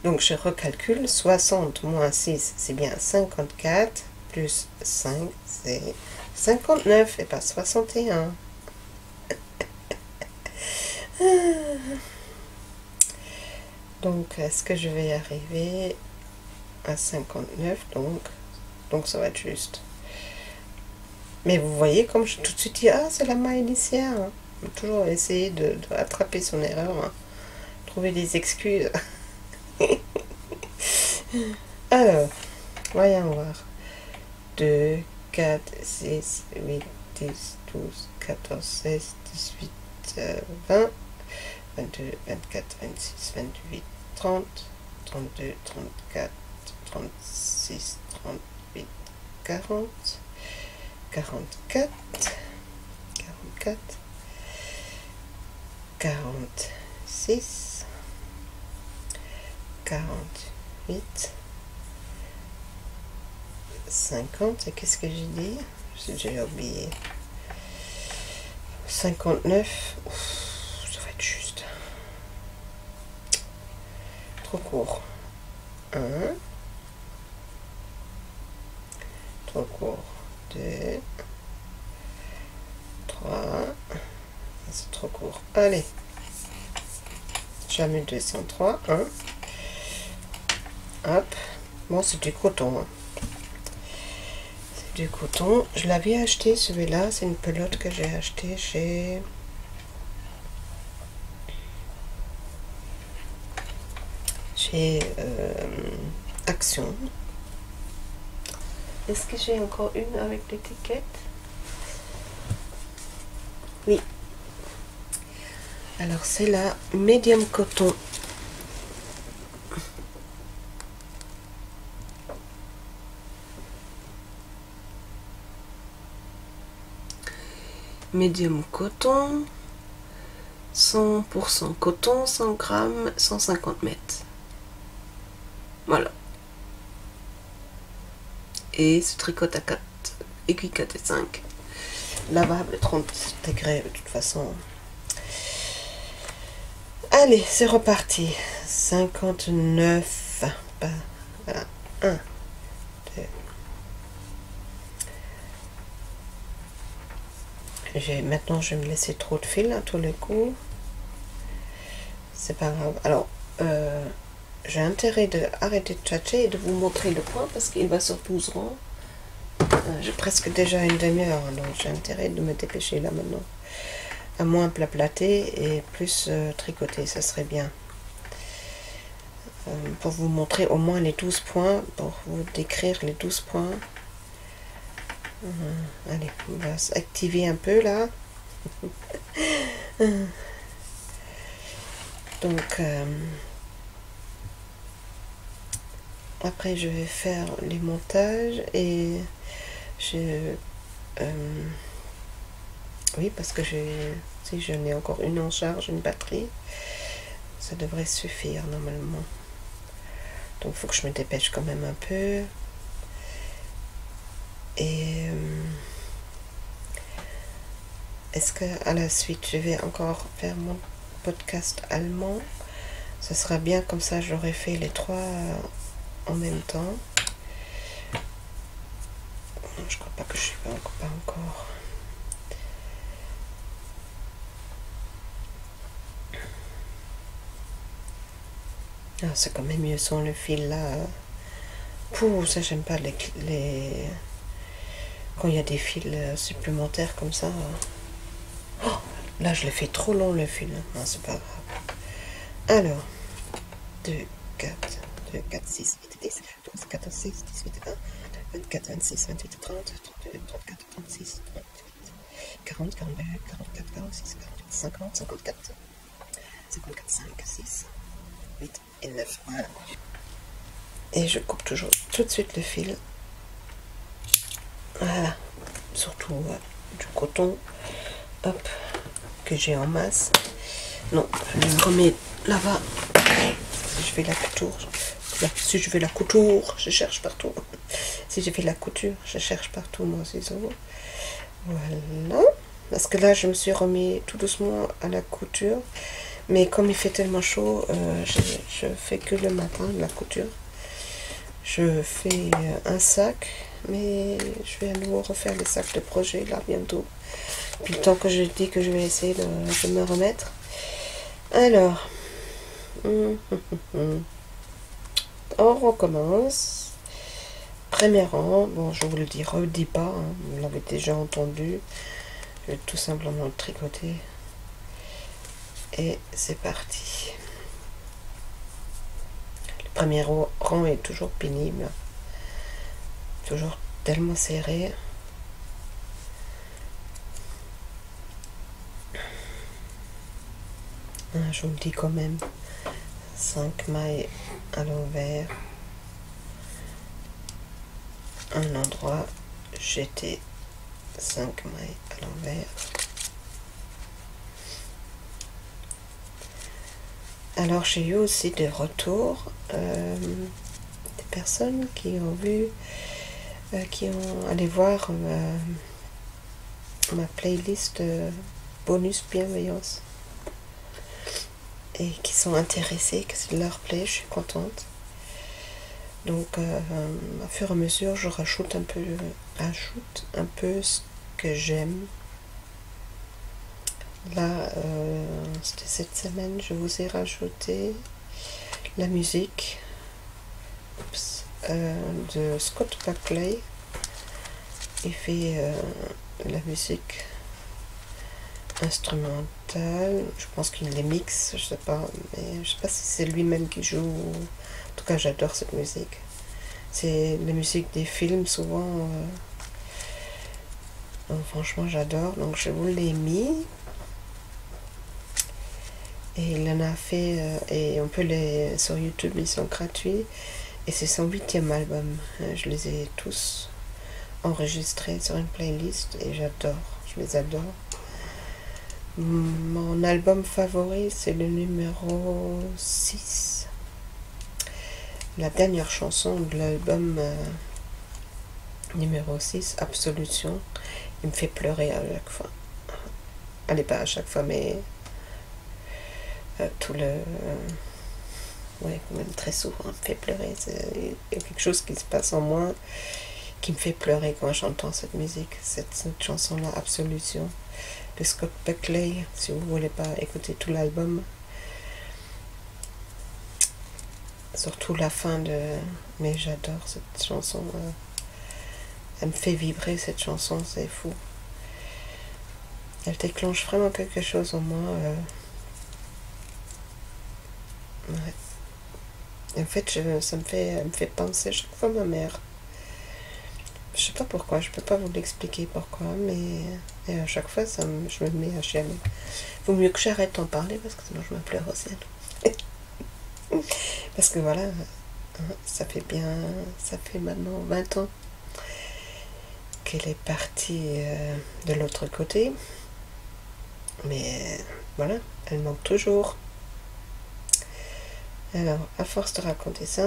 Donc je recalcule, 60 moins 6, c'est bien 54, plus 5, c'est 59 et pas 61. Donc est-ce que je vais arriver à 59? Donc ça va être juste. Mais vous voyez, comme je tout de suite dit, ah c'est la main initiale. Hein. Toujours essayer de rattraper son erreur, hein. Trouver des excuses. Alors, voyons voir. 2, 4, 6, 8, 10, 12, 14, 16, 18, 20, 22, 24, 26, 28, 30, 32, 34, 36, 38, 40, 44, 44, 46, 48, 50, et qu'est-ce que j'ai dit? J'ai oublié. 59, ça va être juste. Trop court. 1, trop court. 2, 3, c'est trop court. Allez, jamais 203, 1. Hop, bon c'est du coton. Hein. C'est du coton. Je l'avais acheté celui-là, c'est une pelote que j'ai acheté chez... Action. Est-ce que j'ai encore une avec l'étiquette? Oui. Alors c'est la Medium Coton. Medium Coton. 100% coton, 100 grammes, 150 mètres. Voilà. Et se tricote à 4, aiguille 4 et 5. Lavable 30 degrés de toute façon. Allez, c'est reparti. 59. Voilà. 1, 2. Maintenant, je vais me laisser trop de fil à tous les coups. C'est pas grave. Alors, j'ai intérêt de arrêter de tchatcher et de vous montrer le point parce qu'il va sur 12 rangs. J'ai presque déjà une demi-heure, donc j'ai intérêt de me dépêcher là maintenant. À moins plater et plus tricoter, ça serait bien. Pour vous montrer au moins les 12 points, pour vous décrire les 12 points. Allez, on va s'activer un peu là. Donc, après je vais faire les montages et oui, parce que si j'en ai encore une en charge, une batterie, ça devrait suffire normalement. Donc il faut que je me dépêche quand même un peu. Et est-ce que à la suite je vais encore faire mon podcast allemand? Ce sera bien, comme ça j'aurais fait les 3 en même temps. Je crois pas que je suis pas encore. Ah, c'est quand même mieux sans le fil là. Pouh, ça j'aime pas quand il y a des fils supplémentaires comme ça. Oh, là je l'ai fait trop long le fil. Non, c'est pas grave. Alors, 2, 4, 2, 4, 6, 8, 10, 12, 14, 16, 18, 20, 24, 26, 28, 30, 32, 34, 36, 38, 40, 42, 44, 46, 48, 50, 54, 54, 5, 6, 8 et 9. Voilà. Et je coupe toujours tout de suite le fil. Voilà. Surtout du coton. Hop. Que j'ai en masse. Non, je le remets là-bas. Si je fais la couture. Là, si je fais la couture, je cherche partout. Si j'ai fait la couture, je cherche partout mon ciseau. Voilà. Parce que là, je me suis remis tout doucement à la couture. Mais comme il fait tellement chaud, je fais que le matin de la couture. Je fais un sac, mais je vais à nouveau refaire les sacs de projet là bientôt. Puis le temps que je dis que je vais essayer de me remettre. Alors, on recommence. Premier rang, bon je vous le redis pas, hein, vous l'avez déjà entendu. Je vais tout simplement tricoter. Et c'est parti. Le premier rang est toujours pénible. Toujours tellement serré. Je vous le dis quand même. 5 mailles à l'envers. Un endroit jeté 5 mailles à l'envers. Alors j'ai eu aussi des retours des personnes qui ont vu, qui ont allé voir ma playlist bonus bienveillance et qui sont intéressés, que ça leur plaît, je suis contente. Donc à fur et à mesure je rajoute un peu ce que j'aime. Là c'était cette semaine, je vous ai rajouté la musique de Scott Buckley. Il fait la musique instrumentale, je pense qu'il les mixe, je sais pas, mais je sais pas si c'est lui-même qui joue. En tout cas j'adore cette musique. C'est la musique des films souvent. Donc, franchement j'adore, donc je vous l'ai mis. Et il en a fait, et on peut les sur YouTube, ils sont gratuits. Et c'est son 8e album. Je les ai tous enregistrés sur une playlist et j'adore, je les adore. Mon album favori, c'est le numéro 6. La dernière chanson de l'album numéro 6, Absolution. Il me fait pleurer à chaque fois. Allez, pas à chaque fois, mais tout le... ouais, quand même très souvent, il me fait pleurer. Il y a quelque chose qui se passe en moi qui me fait pleurer quand j'entends cette musique, cette chanson-là, Absolution, de Scott Buckley. Si vous voulez pas écouter tout l'album, surtout la fin de... Mais j'adore cette chanson. Elle me fait vibrer, cette chanson, c'est fou. Elle déclenche vraiment quelque chose en moi. Ouais. Et en fait, elle me fait penser chaque fois à ma mère. Je sais pas pourquoi, je peux pas vous l'expliquer pourquoi, mais et à chaque fois, je me mets à chialer. Vaut mieux que j'arrête d'en parler parce que sinon je me pleure au ciel. Parce que voilà, ça fait maintenant 20 ans qu'elle est partie de l'autre côté. Mais voilà, elle manque toujours. Alors, à force de raconter ça,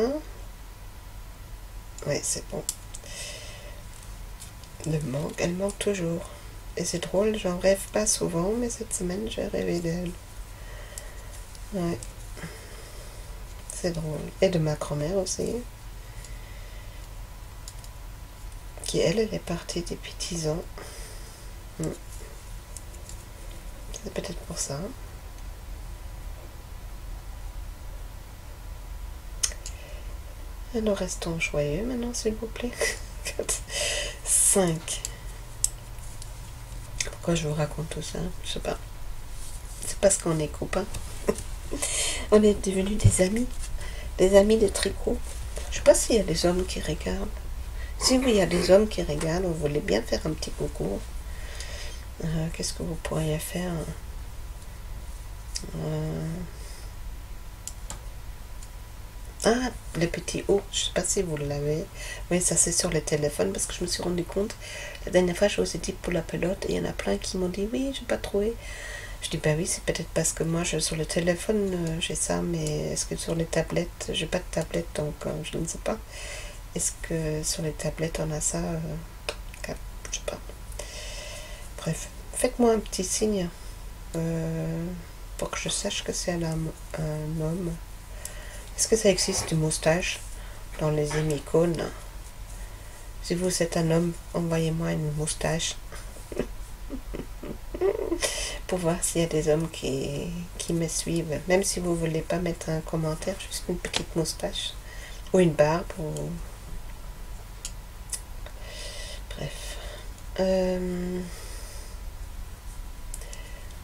ouais, c'est bon. Elle manque toujours. Et c'est drôle, j'en rêve pas souvent, mais cette semaine, j'ai rêvé d'elle. Ouais. C'est drôle. Et de ma grand-mère aussi. Qui, elle est partie depuis 10 ans. C'est peut-être pour ça. Alors restons joyeux maintenant, s'il vous plaît. 5. Pourquoi je vous raconte tout ça? Je sais pas. C'est parce qu'on est copains. On est devenus des amis de tricot. Je sais pas s'il y a des hommes qui regardent. Si oui, il y a des hommes qui regardent, vous voulez bien faire un petit coucou. Qu'est-ce que vous pourriez faire? Ah, le petit O, je sais pas si vous l'avez. Oui, ça c'est sur le téléphone parce que je me suis rendu compte. La dernière fois, je vous ai dit pour la pelote et il y en a plein qui m'ont dit oui, j'ai pas trouvé. Je dis bah oui, c'est peut-être parce que moi sur le téléphone j'ai ça, mais est-ce que sur les tablettes, j'ai pas de tablette donc je ne sais pas. Est-ce que sur les tablettes on a ça je sais pas. Bref, faites-moi un petit signe pour que je sache que c'est un homme. Est-ce que ça existe du moustache dans les émicones? Si vous êtes un homme, envoyez-moi une moustache. Pour voir s'il y a des hommes qui me suivent. Même si vous voulez pas mettre un commentaire, juste une petite moustache. Ou une barbe. Ou... Bref.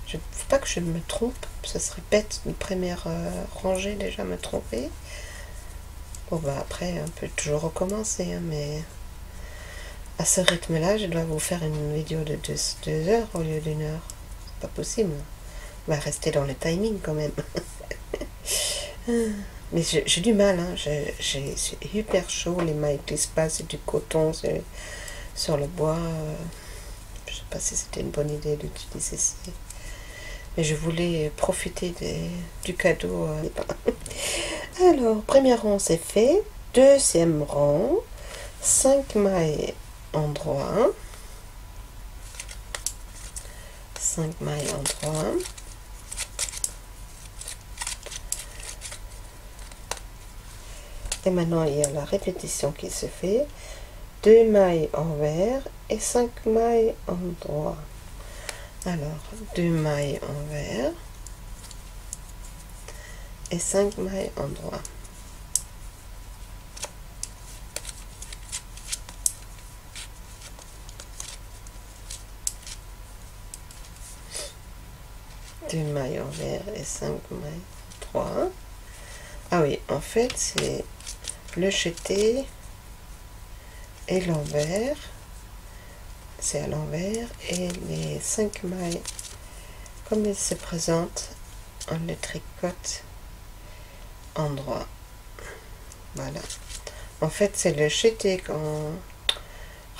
Faut pas que je me trompe. Ça serait bête une première rangée déjà me tromper. Bon bah après on peut toujours recommencer. Hein, mais à ce rythme-là, je dois vous faire une vidéo de 2 heures au lieu d'1 heure. C'est pas possible. On va rester dans le timing quand même. Mais j'ai du mal, hein. C'est hyper chaud, les mailles glissent pas, c'est du coton sur le bois. Je sais pas si c'était une bonne idée d'utiliser ça. Mais je voulais profiter du cadeau. Alors, premier rang c'est fait. Deuxième rang, 5 mailles endroit. 5 mailles endroit. Et maintenant, il y a la répétition qui se fait. 2 mailles envers et 5 mailles endroit. Alors, 2 mailles envers et 5 mailles endroit. Deux mailles envers et 5 mailles endroit. Ah oui, en fait, c'est le jeté et l'envers. C'est à l'envers et les 5 mailles, comme elles se présentent, on les tricote endroit. Voilà. En fait, c'est le jeté quand...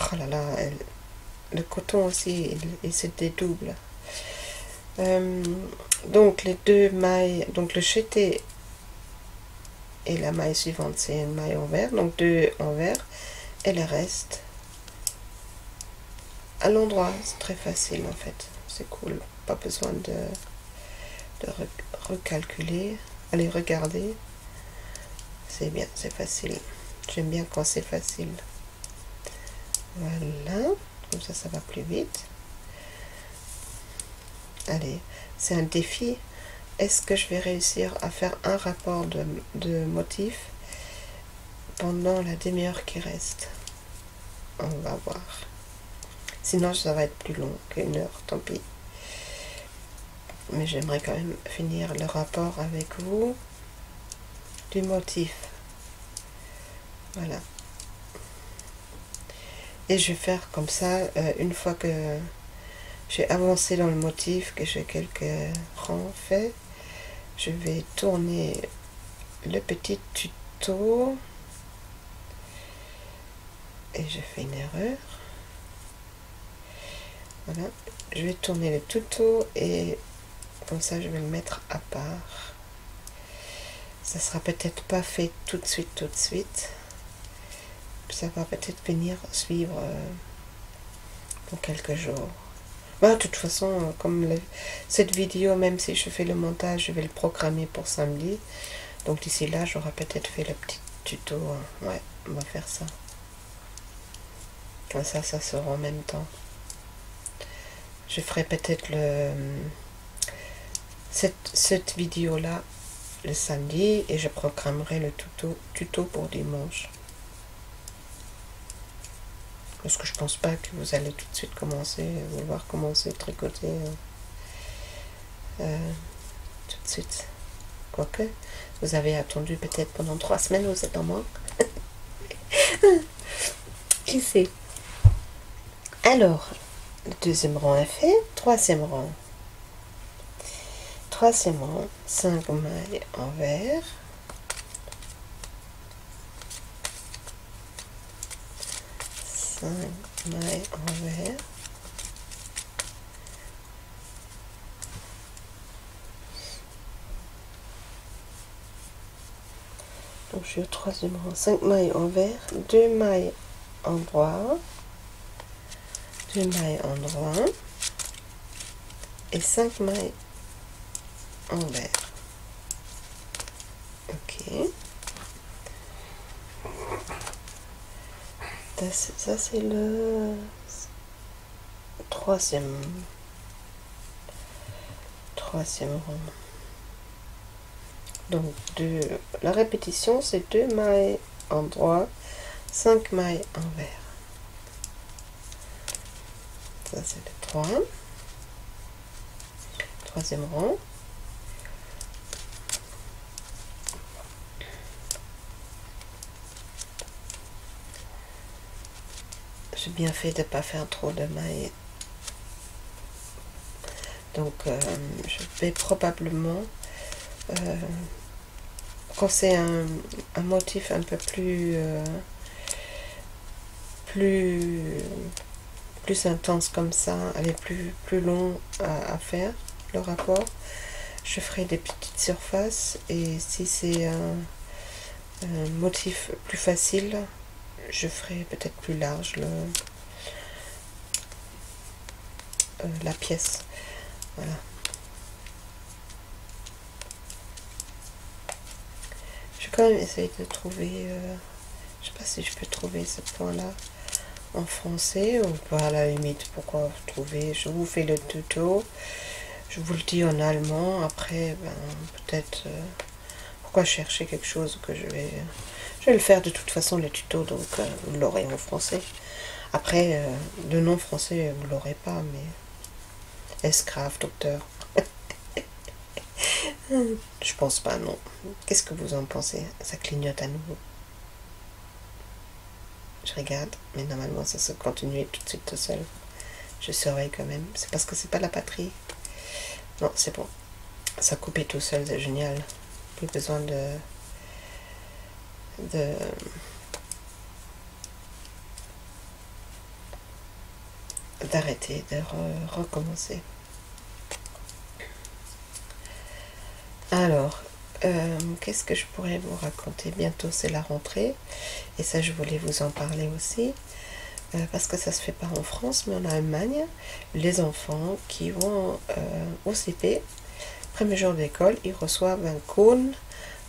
Oh là là, le coton aussi, il se dédouble. Donc les 2 mailles, donc le jeté et la maille suivante, c'est une maille envers, donc 2 envers, et le reste à l'endroit. C'est très facile en fait, c'est cool, pas besoin de recalculer. Allez, regardez, c'est bien, c'est facile. J'aime bien quand c'est facile. Voilà, comme ça va plus vite. Allez, c'est un défi. Est-ce que je vais réussir à faire un rapport de motifs pendant la demi-heure qui reste? On va voir. Sinon, ça va être plus long qu'1 heure, tant pis. Mais j'aimerais quand même finir le rapport avec vous du motif. Voilà. Et je vais faire comme ça, une fois que j'ai avancé dans le motif, que j'ai quelques rangs faits, je vais tourner le petit tuto. Et j'ai fait une erreur. Voilà. Je vais tourner le tuto et comme ça je vais le mettre à part. Ça sera peut-être pas fait tout de suite. Ça va peut-être venir suivre pour quelques jours. Bah, de toute façon, comme cette vidéo, même si je fais le montage, je vais le programmer pour samedi. Donc d'ici là, j'aurai peut-être fait le petit tuto. Ouais, on va faire ça. Comme ça sera en même temps. Je ferai peut-être cette vidéo là le samedi et je programmerai le tuto pour dimanche. Parce que je pense pas que vous allez tout de suite vouloir commencer à tricoter tout de suite. Quoique, vous avez attendu peut-être pendant 3 semaines, vous êtes en manque. Qui sait? Alors, le deuxième rang est fait, troisième rang. Troisième rang, 5 mailles envers. 5 mailles envers. Donc je suis au troisième rang, 5 mailles envers, 2 mailles en droit, 2 mailles en droit et 5 mailles envers. Ok. Ça c'est le troisième rang. Donc la répétition c'est 2 mailles en droit, 5 mailles envers. Ça c'est le troisième rang. J'ai bien fait de ne pas faire trop de mailles. Donc je vais probablement, quand c'est un motif un peu plus intense comme ça, elle est plus long à faire le rapport, je ferai des petites surfaces, et si c'est un motif plus facile, je ferai peut-être plus large la pièce. Voilà. Je vais quand même essayer de trouver, je sais pas si je peux trouver ce point-là en français, ou pas, à la limite, pourquoi trouver, je vous fais le tuto, je vous le dis en allemand, après, ben, peut-être, pourquoi chercher quelque chose que je vais le faire de toute façon, le tuto, donc vous l'aurez en français. Après, le nom français, vous l'aurez pas, mais S-Craft, docteur. Je pense pas, non. Qu'est-ce que vous en pensez? Ça clignote à nouveau. Je regarde, mais normalement ça se continue tout de suite tout seul. Je surveille quand même. C'est parce que c'est pas la batterie. Non, c'est bon. Ça coupait tout seul, c'est génial. Plus besoin d'arrêter, de recommencer. Alors, qu'est-ce que je pourrais vous raconter? Bientôt c'est la rentrée, et ça je voulais vous en parler aussi, parce que ça se fait pas en France mais en Allemagne. Les enfants qui vont au CP, premier jour d'école, ils reçoivent un cône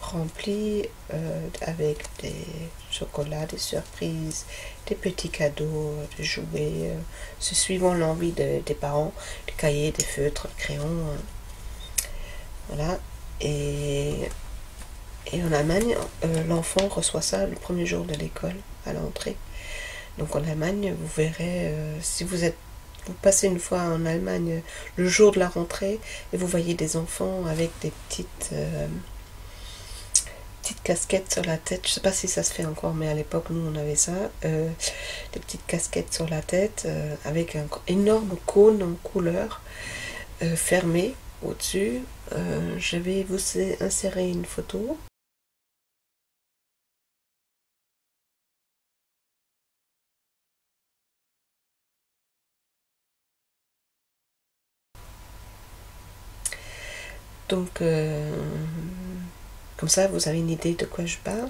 rempli avec des chocolats, des surprises, des petits cadeaux, des jouets, c'est suivant l'envie des parents, des cahiers, des feutres, des crayons, voilà. Et en Allemagne, l'enfant reçoit ça le premier jour de l'école, à l'entrée. Donc en Allemagne, vous verrez, si vous passez une fois en Allemagne le jour de la rentrée, et vous voyez des enfants avec des petites casquettes sur la tête. Je sais pas si ça se fait encore, mais à l'époque, nous, on avait ça. Des petites casquettes sur la tête, avec un énorme cône en couleur, fermé au-dessus. Je vais vous insérer une photo. Donc, comme ça, vous avez une idée de quoi je parle.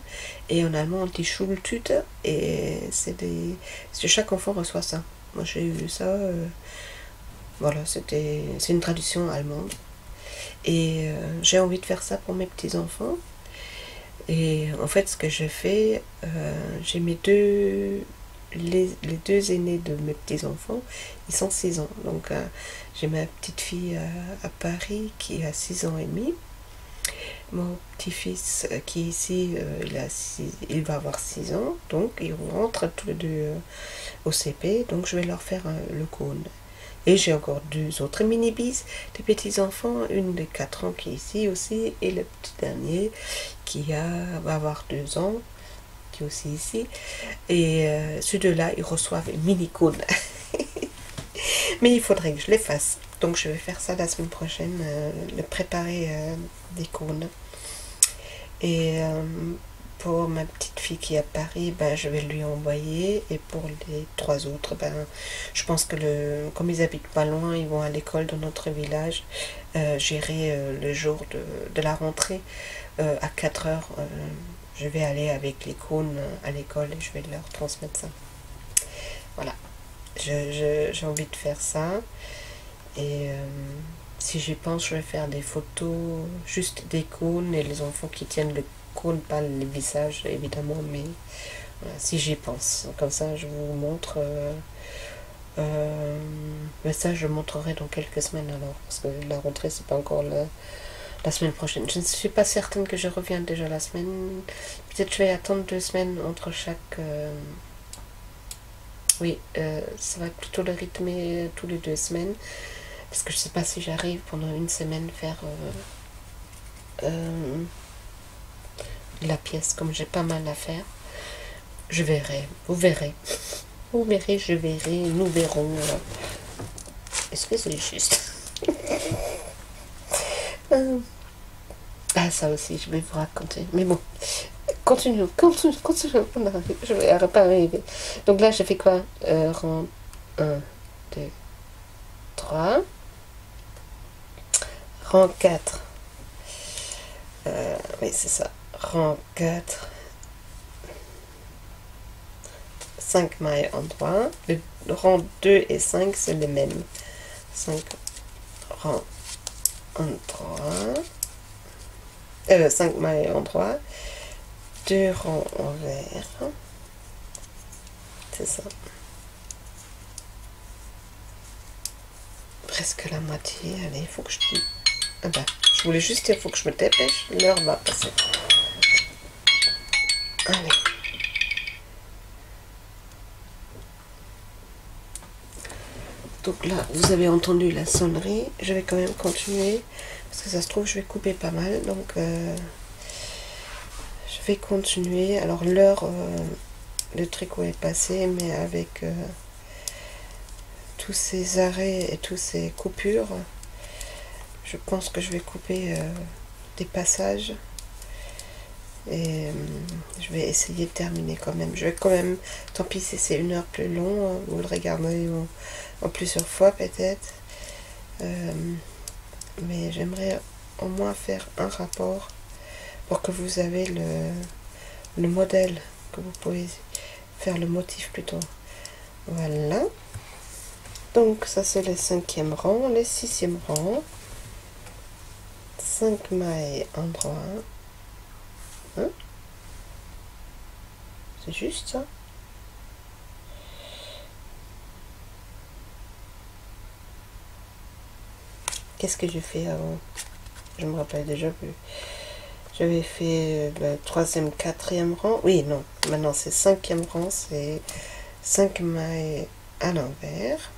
Et en allemand, on dit Schultüte, et chaque enfant reçoit ça. Moi, j'ai eu ça. Voilà, c'est une traduction allemande. Et j'ai envie de faire ça pour mes petits-enfants. Et en fait, ce que j'ai fait, j'ai les deux aînés de mes petits-enfants, ils sont 6 ans. Donc, j'ai ma petite fille à Paris qui a 6 ans et demi. Mon petit-fils qui est ici, il va avoir 6 ans, donc ils rentrent tous les deux au CP, donc je vais leur faire le cône. Et j'ai encore 2 autres mini-bis, des petits-enfants, une de 4 ans qui est ici aussi, et le petit dernier qui va avoir 2 ans, qui est aussi ici. Et ces deux-là, ils reçoivent une mini-cône. Mais il faudrait que je les fasse. Donc je vais faire ça la semaine prochaine, le préparer des cônes. Et pour ma petite fille qui est à Paris, ben, je vais lui envoyer. Et pour les 3 autres, ben, je pense que comme ils habitent pas loin, ils vont à l'école dans notre village. J'irai le jour de la rentrée à 4 heures. Je vais aller avec les cônes à l'école et je vais leur transmettre ça. Voilà. J'ai envie de faire ça. Et si j'y pense, je vais faire des photos, juste des cônes et les enfants qui tiennent le cône, pas le visage évidemment, mais voilà, si j'y pense. Comme ça, je vous montre. Mais ça, je montrerai dans quelques semaines alors, parce que la rentrée, c'est pas encore la semaine prochaine. Je ne suis pas certaine que je revienne déjà la semaine. Peut-être je vais attendre 2 semaines entre chaque. Oui, ça va plutôt le rythmer tous les 2 semaines. Parce que je sais pas si j'arrive pendant une semaine faire la pièce, comme j'ai pas mal à faire. Je verrai, vous verrez. Vous verrez, je verrai, nous verrons. Est-ce que c'est juste? Ah, ça aussi, je vais vous raconter. Mais bon, continue. Je vais pas arriver. Donc là, j'ai fait quoi? Rang 1, 2, 3. Rang 4. Oui, c'est ça. Rang 4. 5 mailles en droit. Le rang 2 et 5, c'est les mêmes. 5 rangs en droit. 5 mailles en droit. 2 rangs envers. C'est ça. Presque la moitié. Allez, il faut que je... Ah bah, je voulais juste dire, il faut que je me dépêche. L'heure va passer. Allez. Donc là, vous avez entendu la sonnerie. Je vais quand même continuer. Parce que ça se trouve, je vais couper pas mal. Donc, je vais continuer. Alors, l'heure, le tricot est passé. Mais avec tous ces arrêts et toutes ces coupures, je pense que je vais couper des passages. Et je vais essayer de terminer quand même. Je vais quand même, tant pis si c'est 1 heure plus long, vous le regarderez en plusieurs fois peut-être. Mais j'aimerais au moins faire un rapport pour que vous avez le modèle, que vous pouvez faire le motif plutôt. Voilà. Donc ça c'est le 5e rang, le 6e rang. 5 mailles en droit. Hein? C'est juste ça. Qu'est-ce que j'ai fait avant? Je me rappelle déjà plus. J'avais fait le 3e, 4e rang. Oui, non. Maintenant c'est 5e rang. C'est 5 mailles à l'envers.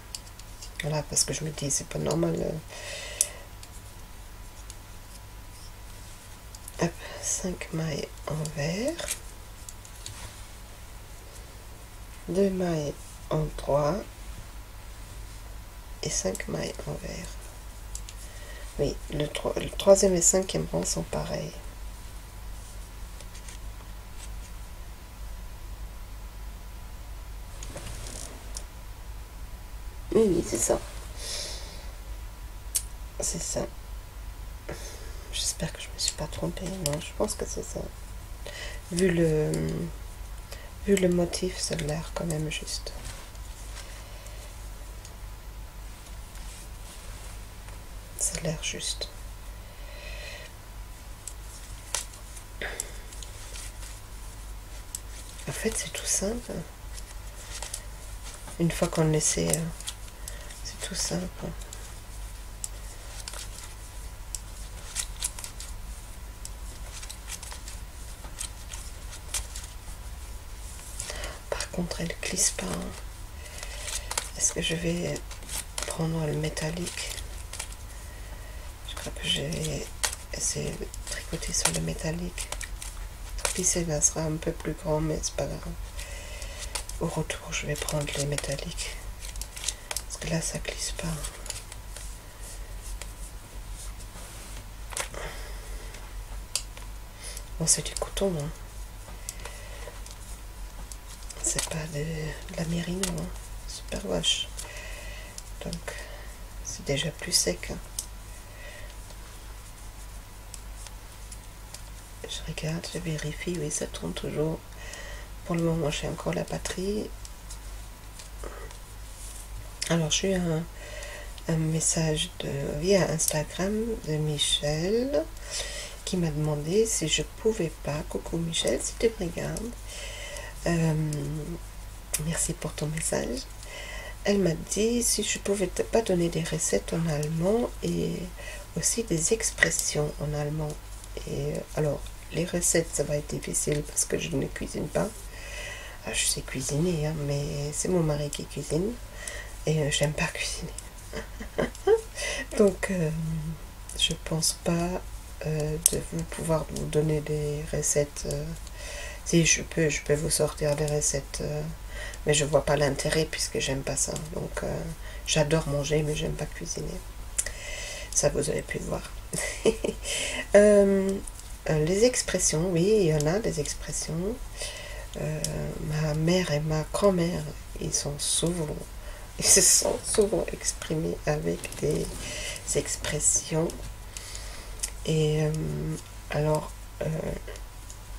Voilà, parce que je me dis, c'est pas normal. Hop, 5 mailles envers. 2 mailles en droit. Et 5 mailles envers. Oui, le 3e et 5e rang sont pareils. Oui, c'est ça. C'est ça. J'espère que je me suis pas trompée. Non, je pense que c'est ça. Vu le motif, ça a l'air quand même juste. Ça a l'air juste. En fait, c'est tout simple. Une fois qu'on le sait, c'est tout simple. par contre, elle glisse pas. Est-ce que je vais prendre le métallique? Je crois que je vais essayer de tricoter sur le métallique. Glisser là sera un peu plus grand, mais c'est pas grave. Au retour, je vais prendre les métalliques. Parce que là, ça glisse pas. Bon, c'est du coton, hein. C'est pas de la mérino, hein. Super wash. Donc, c'est déjà plus sec, hein. Je regarde, je vérifie, oui, ça tourne toujours. Pour le moment, j'ai encore la batterie. Alors, j'ai eu un message via Instagram de Michel qui m'a demandé si je pouvais pas, coucou Michel, si tu me regardes, merci pour ton message. Elle m'a dit si je pouvais pas donner des recettes en allemand et aussi des expressions en allemand. Et alors, les recettes, ça va être difficile parce que je ne cuisine pas. Ah, je sais cuisiner, hein, mais c'est mon mari qui cuisine et j'aime pas cuisiner. Donc, je pense pas de pouvoir vous donner des recettes. Si je peux vous sortir des recettes, mais je vois pas l'intérêt puisque j'aime pas ça. Donc, j'adore manger, mais j'aime pas cuisiner. Ça, vous avez pu le voir. Les expressions, oui, il y en a des expressions. Ma mère et ma grand-mère, ils se sont souvent exprimés avec des expressions. Et alors,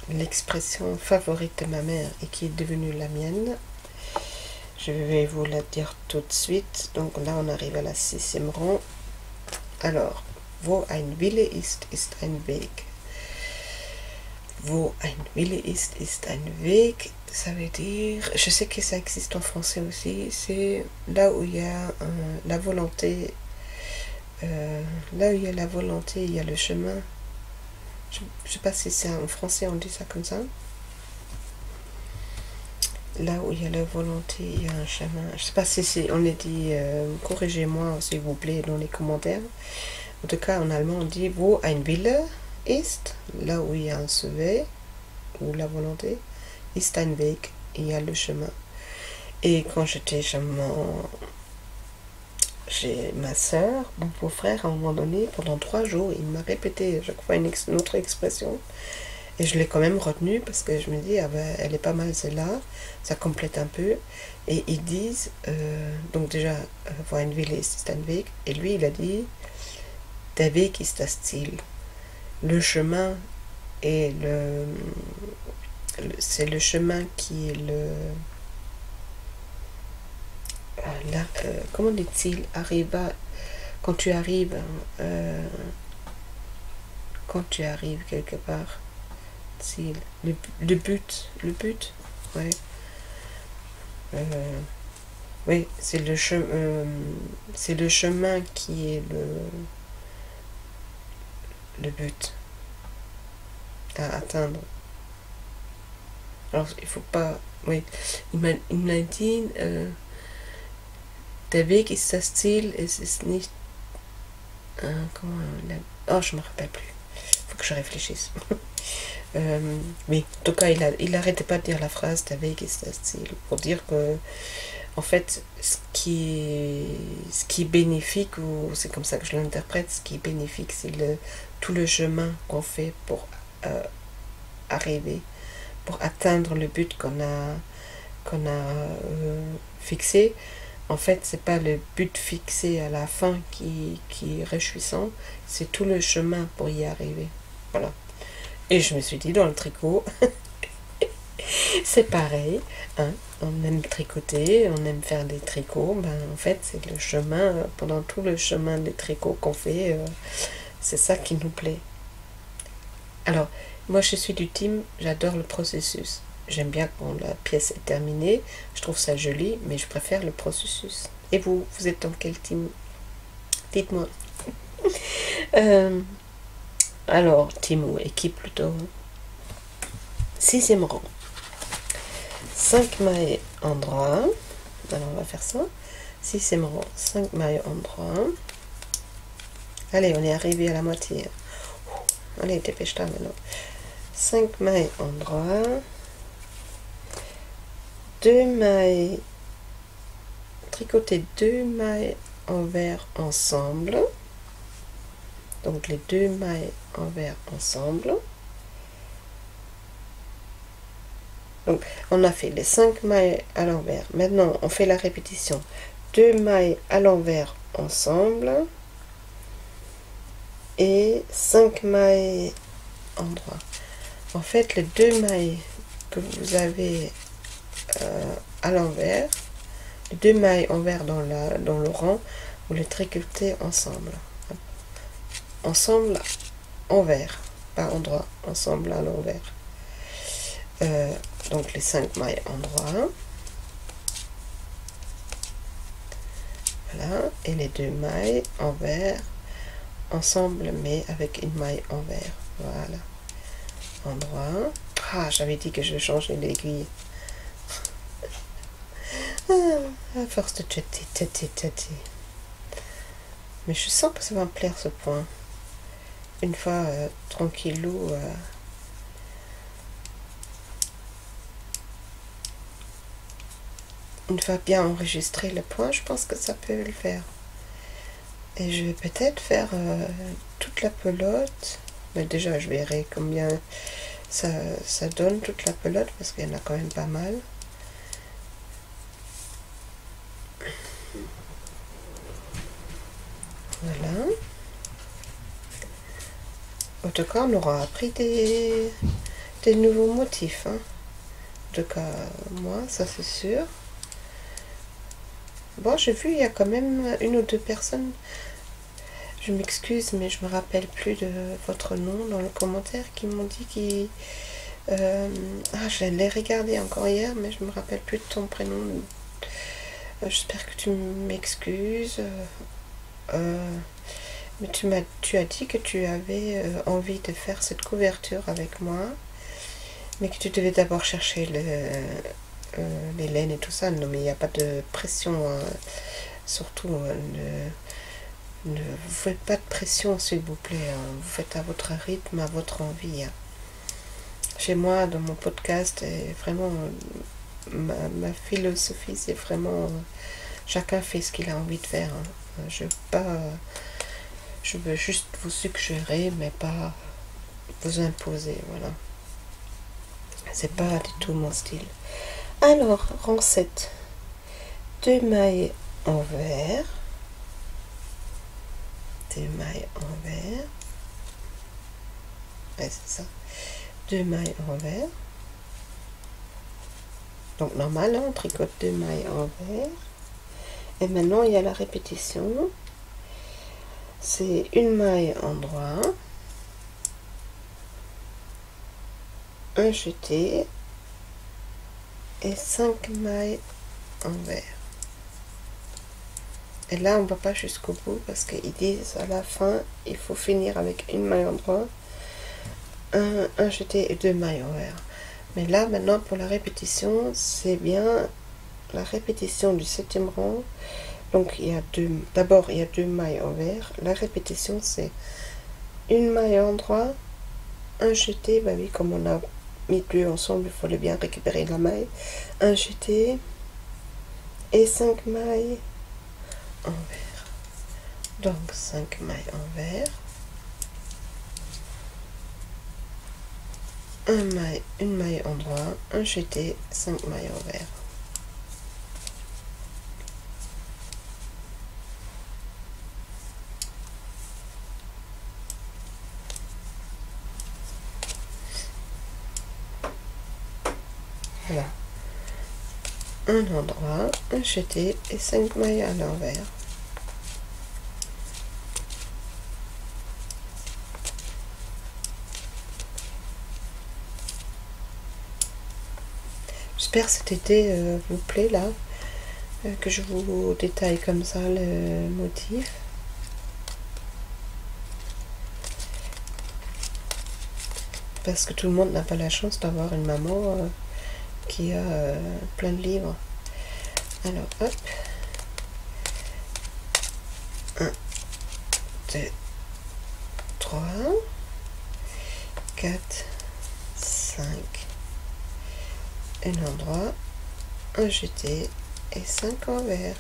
l'expression favorite de ma mère et qui est devenue la mienne, je vais vous la dire tout de suite. Donc là, on arrive à la 6e rang. Alors, wo ein Wille ist, ist ein Weg. Wo ein Wille ist ein Weg. Ça veut dire, je sais que ça existe en français aussi, c'est là où il y a la volonté, là où il y a la volonté, il y a le chemin. Je ne sais pas si c'est en français on dit ça comme ça. Là où il y a la volonté, il y a un chemin. Je ne sais pas si on est dit, corrigez-moi s'il vous plaît dans les commentaires. En tout cas, en allemand, on dit wo ein Wille ist, là où il y a un souhait, ou la volonté, ist ein Weg, il y a le chemin. Et quand j'étais chez ma soeur, mon beau-frère, à un moment donné, pendant 3 jours, il m'a répété chaque fois une autre expression. Et je l'ai quand même retenue parce que je me dis, ah ben, elle est pas mal celle-là, ça complète un peu. Et ils disent, donc déjà, wo ein Wille ist ein Weg. Et lui, il a dit, der Weg ist das Ziel. Le chemin est c'est le chemin qui est comment dit-il, quand tu arrives quelque part, le but, ouais. Oui, c'est le chemin qui est le but à atteindre. Alors, il faut pas... Oui, il m'a dit... der Weg ist das Ziel, es ist nicht... oh, je me rappelle plus. Il faut que je réfléchisse. Oui, en tout cas, il arrêtait pas de dire la phrase der Weg ist das Ziel, pour dire que, en fait, ce qui est bénéfique, ou c'est comme ça que je l'interprète, ce qui est bénéfique, c'est tout le chemin qu'on fait pour arriver, pour atteindre le but qu'on a fixé. En fait, c'est pas le but fixé à la fin qui est réjouissant, c'est tout le chemin pour y arriver. Voilà. Et je me suis dit, dans le tricot, c'est pareil, hein, on aime tricoter, on aime faire des tricots, ben en fait c'est le chemin, pendant tout le chemin des tricots qu'on fait, c'est ça qui nous plaît. Alors, moi je suis du team, j'adore le processus. J'aime bien quand la pièce est terminée, je trouve ça joli, mais je préfère le processus. Et vous êtes dans quel team? Dites-moi. Alors, team ou équipe plutôt. 6e rang. 5 mailles endroit. Alors on va faire ça. Si c'est mon 5 mailles endroit. Allez, on est arrivé à la moitié. Allez, dépêche-toi maintenant. 5 mailles endroit. 2 mailles, tricoter 2 mailles envers ensemble. Donc les 2 mailles envers ensemble. Donc on a fait les 5 mailles à l'envers. Maintenant on fait la répétition. 2 mailles à l'envers ensemble. Et 5 mailles endroit. En fait les 2 mailles que vous avez à l'envers, les 2 mailles envers dans le rang, vous les tricotez ensemble. Ensemble envers, pas endroit, ensemble à l'envers. Donc les 5 mailles endroit. Voilà, et les 2 mailles envers ensemble mais avec une maille envers. Voilà, endroit. Ah, j'avais dit que je vais changer l'aiguille. À force de tâter. Mais je sens que ça va me plaire ce point. Une fois tranquillou. Une fois bien enregistré le point, je pense que ça peut le faire. Et je vais peut-être faire toute la pelote. Mais déjà, je verrai combien ça donne toute la pelote parce qu'il y en a quand même pas mal. Voilà. En tout cas, on aura appris des nouveaux motifs. Hein. En tout cas, moi, ça c'est sûr. Bon, j'ai vu, il y a quand même une ou deux personnes. Je m'excuse, mais je me rappelle plus de votre nom dans le commentaire qui m'ont dit qu'ils... je l'ai regardé encore hier, mais je me rappelle plus de ton prénom. J'espère que tu m'excuses. Mais tu as dit que tu avais envie de faire cette couverture avec moi, mais que tu devais d'abord chercher les laines et tout ça. Non, mais il n'y a pas de pression. Hein. Surtout, ne vous faites pas de pression, s'il vous plaît. Hein. Vous faites à votre rythme, à votre envie. Hein. Chez moi, dans mon podcast, et vraiment, ma philosophie, c'est vraiment chacun fait ce qu'il a envie de faire. Hein. Je veux juste vous suggérer, mais pas vous imposer. Voilà. C'est pas du tout mon style. Alors, rang 7. 2 mailles envers. 2 mailles envers. Ouais, c'est ça. 2 mailles envers. Donc normal, hein, on tricote 2 mailles envers. Et maintenant, il y a la répétition. C'est une maille endroit. Un jeté. Et 5 mailles envers. Et là, on ne va pas jusqu'au bout parce qu'ils disent à la fin, il faut finir avec une maille endroit, un jeté et 2 mailles envers. Mais là, maintenant, pour la répétition, c'est bien la répétition du 7e rang. Donc, d'abord, il y a 2 mailles envers. La répétition, c'est une maille endroit, un jeté. Bah oui, comme on a mis 2 ensemble, il fallait bien récupérer la maille. Un jeté et 5 mailles envers. Donc 5 mailles envers, une maille endroit, un jeté, 5 mailles envers. Voilà. Un endroit, un jeté et 5 mailles à l'envers. J'espère que cet été vous plaît là, que je vous détaille comme ça le motif. Parce que tout le monde n'a pas la chance d'avoir une maman qui a plein de livres. Alors, hop. 1, 2, 3, 4, 5. Un endroit, un jeté et 5 en vert.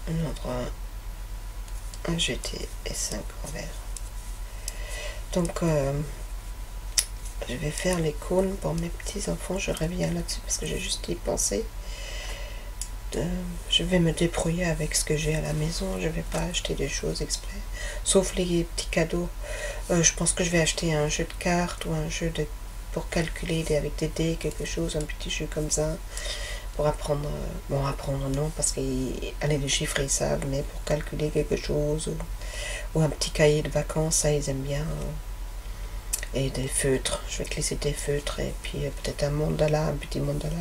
Un endroit, un jeté et 5 en vert. Donc je vais faire les cônes pour mes petits enfants. Je reviens là-dessus parce que j'ai juste y pensé. Je vais me débrouiller avec ce que j'ai à la maison. Je vais pas acheter des choses exprès, sauf les petits cadeaux. Je pense que je vais acheter un jeu de cartes ou un jeu pour calculer avec des dés, quelque chose, un petit jeu comme ça. Pour apprendre, bon apprendre non, parce qu'aller les chiffres ils savent, mais pour calculer quelque chose, ou un petit cahier de vacances, ça ils aiment bien. Et des feutres, je vais te laisser des feutres, et puis peut-être un mandala, un petit mandala,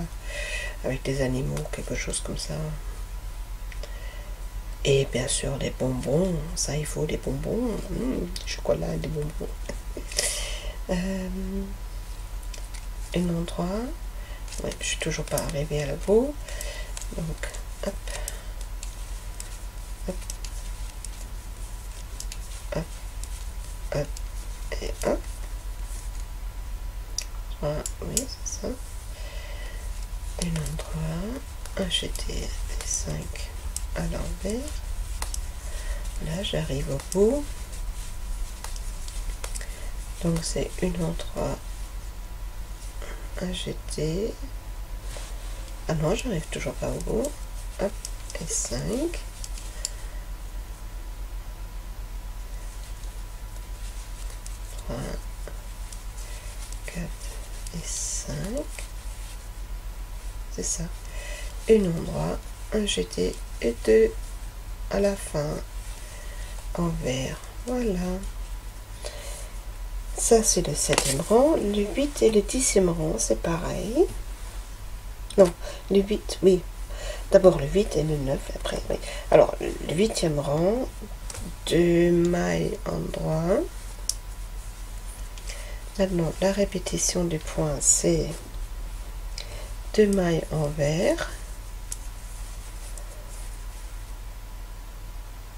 avec des animaux, quelque chose comme ça. Et bien sûr des bonbons, ça il faut des bonbons, chocolat et des bonbons. Un endroit. Ouais, je suis toujours pas arrivée à la bout. Donc, hop, hop, hop, hop, et hop. Voilà, oui, c'est ça. Un endroit, un jeté et 5 à l'envers. Là, j'arrive au bout. Donc, c'est un endroit, un jeté. Ah non, j'arrive toujours pas au bout. Hop, et 5. 3, 4 et 5. C'est ça. Un endroit, un jeté et 2 à la fin en vert. Voilà. Ça, c'est le 7e rang. Le 8 et le 10e rang, c'est pareil. Non, le 8, oui. D'abord le 8 et le 9, après, oui. Alors, le 8e rang, 2 mailles en droit. Maintenant, la répétition du point, c'est 2 mailles en vert.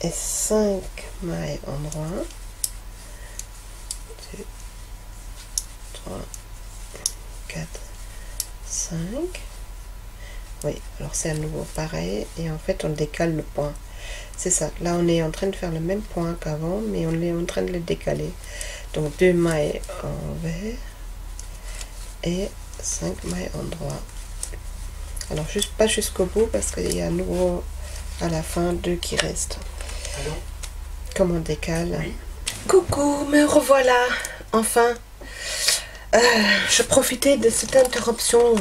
Et 5 mailles en droit. 2, 3, 4, 5. Oui, alors c'est à nouveau pareil, et en fait on décale le point. C'est ça, là on est en train de faire le même point qu'avant, mais on est en train de le décaler. Donc 2 mailles en vert et 5 mailles en droit. Alors juste pas jusqu'au bout parce qu'il y a à nouveau à la fin 2 qui restent. Allô? Comme on décale. Oui. Coucou, me revoilà, enfin. Je profitais de cette interruption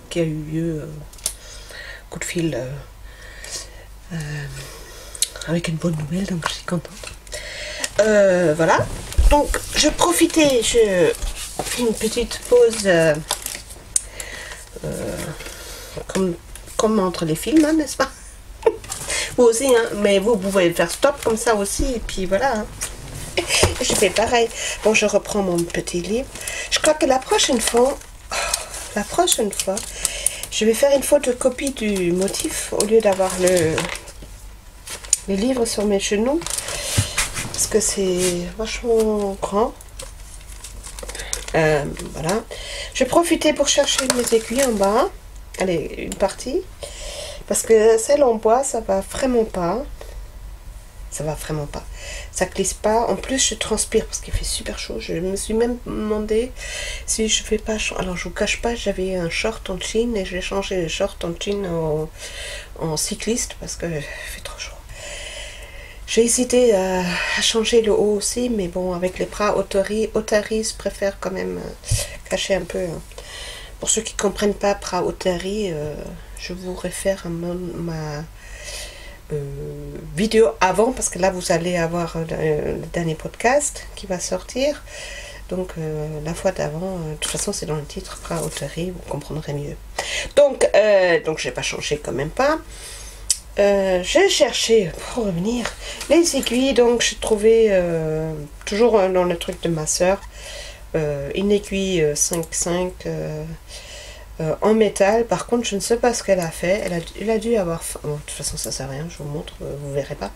qui a eu lieu, coup de fil, avec une bonne nouvelle, donc je suis contente. Voilà, donc je profitais, je fais une petite pause, comme entre les films, hein, n'est-ce pas? Vous aussi, hein, mais vous pouvez faire stop comme ça aussi, et puis voilà. Hein. Je fais pareil. Bon, je reprends mon petit livre. Je crois que la prochaine fois, je vais faire une photocopie du motif au lieu d'avoir le livre sur mes genoux. Parce que c'est vachement grand. Voilà. Je vais profiter pour chercher mes aiguilles en bas. Allez, une partie. Parce que celle en bois, ça va vraiment pas. Ça va vraiment pas. Ça glisse pas. En plus, je transpire parce qu'il fait super chaud. Je me suis même demandé si je fais pas chaud. Alors, je vous cache pas, j'avais un short en jean et j'ai changé le short en jean en cycliste parce que il fait trop chaud. J'ai hésité à changer le haut aussi, mais bon, avec les bras Otaris, je préfère quand même cacher un peu. Hein. Pour ceux qui ne comprennent pas bras Otaris, je vous réfère à ma vidéo avant, parce que là vous allez avoir le dernier podcast qui va sortir. Donc la fois d'avant, de toute façon c'est dans le titre, Prahauterie, vous comprendrez mieux. Donc je n'ai pas changé quand même pas. J'ai cherché, pour revenir, les aiguilles, donc j'ai trouvé, toujours dans le truc de ma soeur, une aiguille 5,5 en métal. Par contre, je ne sais pas ce qu'elle a fait. Elle a dû avoir faim. Bon, de toute façon, ça sert à rien, je vous montre, vous verrez pas.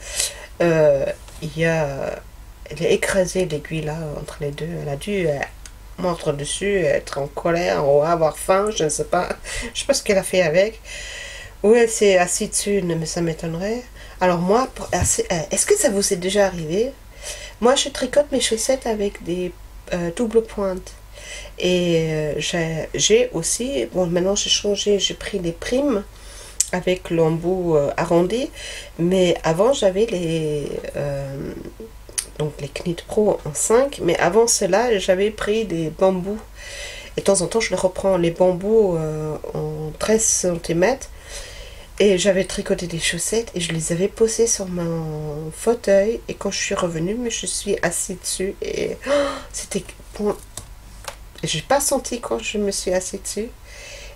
Elle a écrasé l'aiguille là, entre les deux. Elle a dû montre dessus, être en colère ou avoir faim, je ne sais pas. Je sais pas ce qu'elle a fait avec. Ou elle s'est assise dessus, mais ça m'étonnerait. Alors moi, est-ce que ça vous est déjà arrivé? Moi, je tricote mes chaussettes avec des doubles pointes. Et j'ai aussi, bon maintenant j'ai changé, j'ai pris les primes avec l'embout arrondi. Mais avant j'avais donc les Knit Pro en 5. Mais avant cela, j'avais pris des bambous. Et de temps en temps, je les reprends, les bambous en 13 cm. Et j'avais tricoté des chaussettes et je les avais posées sur mon fauteuil. Et quand je suis revenue, je suis assise dessus. Et oh, c'était... J'ai pas senti quand je me suis assise dessus.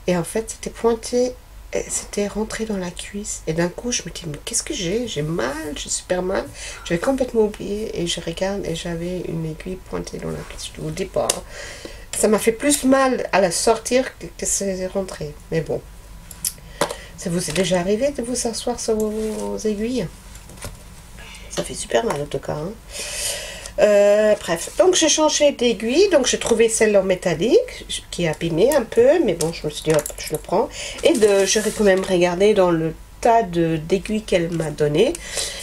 Et en fait, c'était pointé. C'était rentré dans la cuisse. Et d'un coup, je me dis, mais qu'est-ce que j'ai? J'ai mal, j'ai super mal. J'avais complètement oublié. Et je regarde et j'avais une aiguille pointée dans la cuisse. Je vous dis pas. Ça m'a fait plus mal à la sortir que c'est rentré. Mais bon. Ça vous est déjà arrivé de vous asseoir sur vos aiguilles? Ça fait super mal en tout cas. Hein. Bref, donc j'ai changé d'aiguille. Donc j'ai trouvé celle en métallique qui est abîmée un peu. Mais bon, je me suis dit, hop, je le prends. Et j'aurais quand même regardé dans le tas d'aiguilles qu'elle m'a donné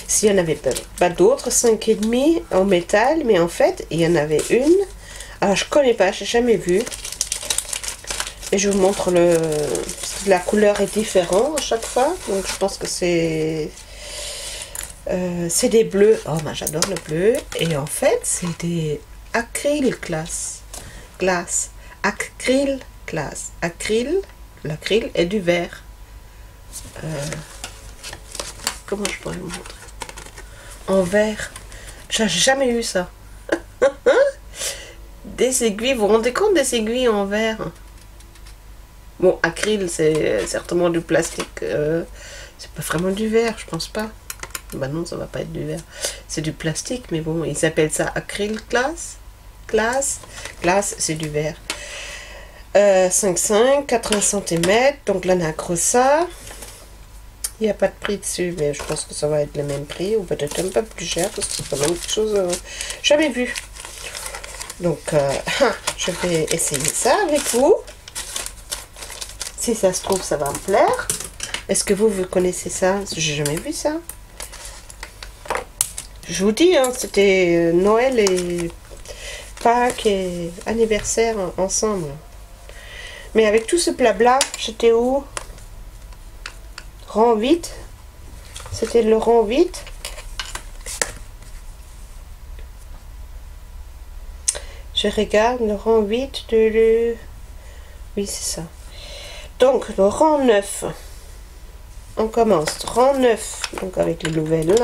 s'il n'y en avait pas d'autres. 5,5 en métal. Mais en fait, il y en avait une. Alors je connais pas, j'ai jamais vu. Et je vous montre la couleur est différente à chaque fois. Donc je pense que c'est des bleus. Oh ben j'adore le bleu. Et en fait c'est des acryl glace. Acryl glace. L'acryl est du vert. Comment je pourrais vous montrer? En vert. J'ai jamais eu ça. Des aiguilles, vous vous rendez compte des aiguilles en verre? Bon, acryl, c'est certainement du plastique. C'est pas vraiment du verre, je pense pas. Bah non, ça va pas être du verre. C'est du plastique, mais bon, ils appellent ça acryl glace. Glace, c'est du verre. 5,5, 80 cm. Donc là, on a ça. Il n'y a pas de prix dessus, mais je pense que ça va être le même prix, ou peut-être un peu plus cher, parce que c'est quand même quelque chose jamais vu. Donc, je vais essayer ça avec vous. Si ça se trouve, ça va me plaire. Est-ce que vous connaissez ça? J'ai jamais vu ça. Je vous dis, hein, c'était Noël et Pâques et anniversaire ensemble. Mais avec tout ce blabla, j'étais où? Rang 8. C'était le rang 8. Je regarde le rang 8 de... Oui, c'est ça. Donc, le rang 9, on commence. Rang 9, donc avec les nouvelles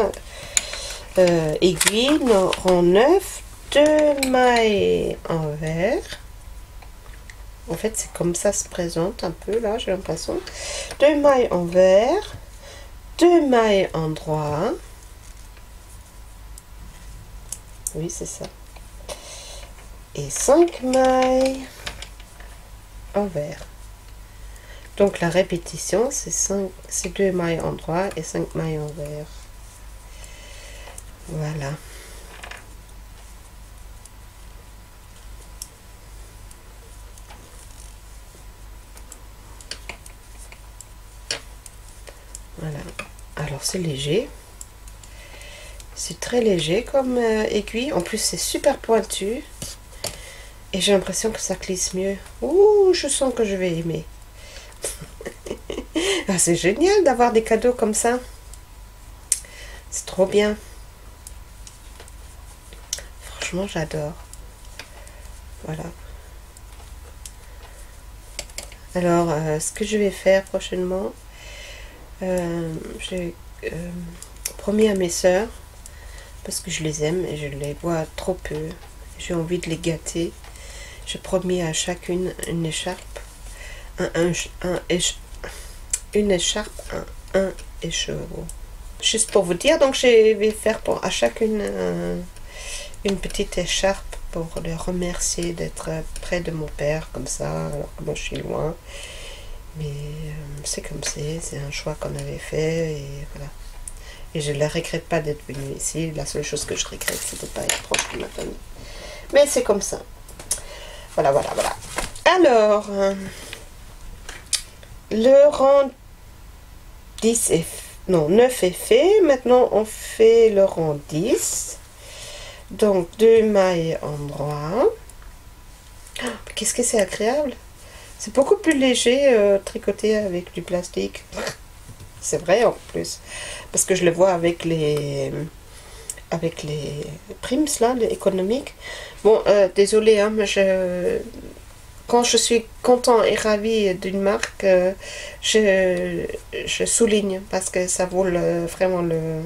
aiguilles. Rang 9, 2 mailles en vert. En fait, c'est comme ça se présente un peu, là, j'ai l'impression. 2 mailles en vert, 2 mailles en droit. Oui, c'est ça. Et 5 mailles en vert. Donc la répétition, c'est 2 mailles en droit et 5 mailles en vert. Voilà. Voilà. Alors c'est léger. C'est très léger comme aiguille. En plus c'est super pointu. Et j'ai l'impression que ça glisse mieux. Ouh, je sens que je vais aimer. Ah, c'est génial d'avoir des cadeaux comme ça. C'est trop bien. Franchement, j'adore. Voilà. Alors, ce que je vais faire prochainement, j'ai promis à mes sœurs, parce que je les aime et je les vois trop peu. J'ai envie de les gâter. J'ai promis à chacune une écharpe, une écharpe, un écheveau. Juste pour vous dire, donc je vais faire à chacune une petite écharpe pour les remercier d'être près de mon père, comme ça, alors que moi je suis loin. Mais c'est comme c'est un choix qu'on avait fait, et voilà. Et je ne regrette pas d'être venue ici. La seule chose que je regrette, c'est de ne pas être proche de ma famille. Mais c'est comme ça. Voilà, voilà, voilà. Alors, le rang 10 est... Non, 9 est fait. Maintenant, on fait le rang 10. Donc, 2 mailles endroit. Oh, qu'est-ce que c'est agréable. C'est beaucoup plus léger tricoté avec du plastique. C'est vrai en plus. Parce que je le vois avec les primes là, les économiques. Bon, désolé, hein, mais quand je suis content et ravi d'une marque, je souligne parce que ça vaut vraiment le...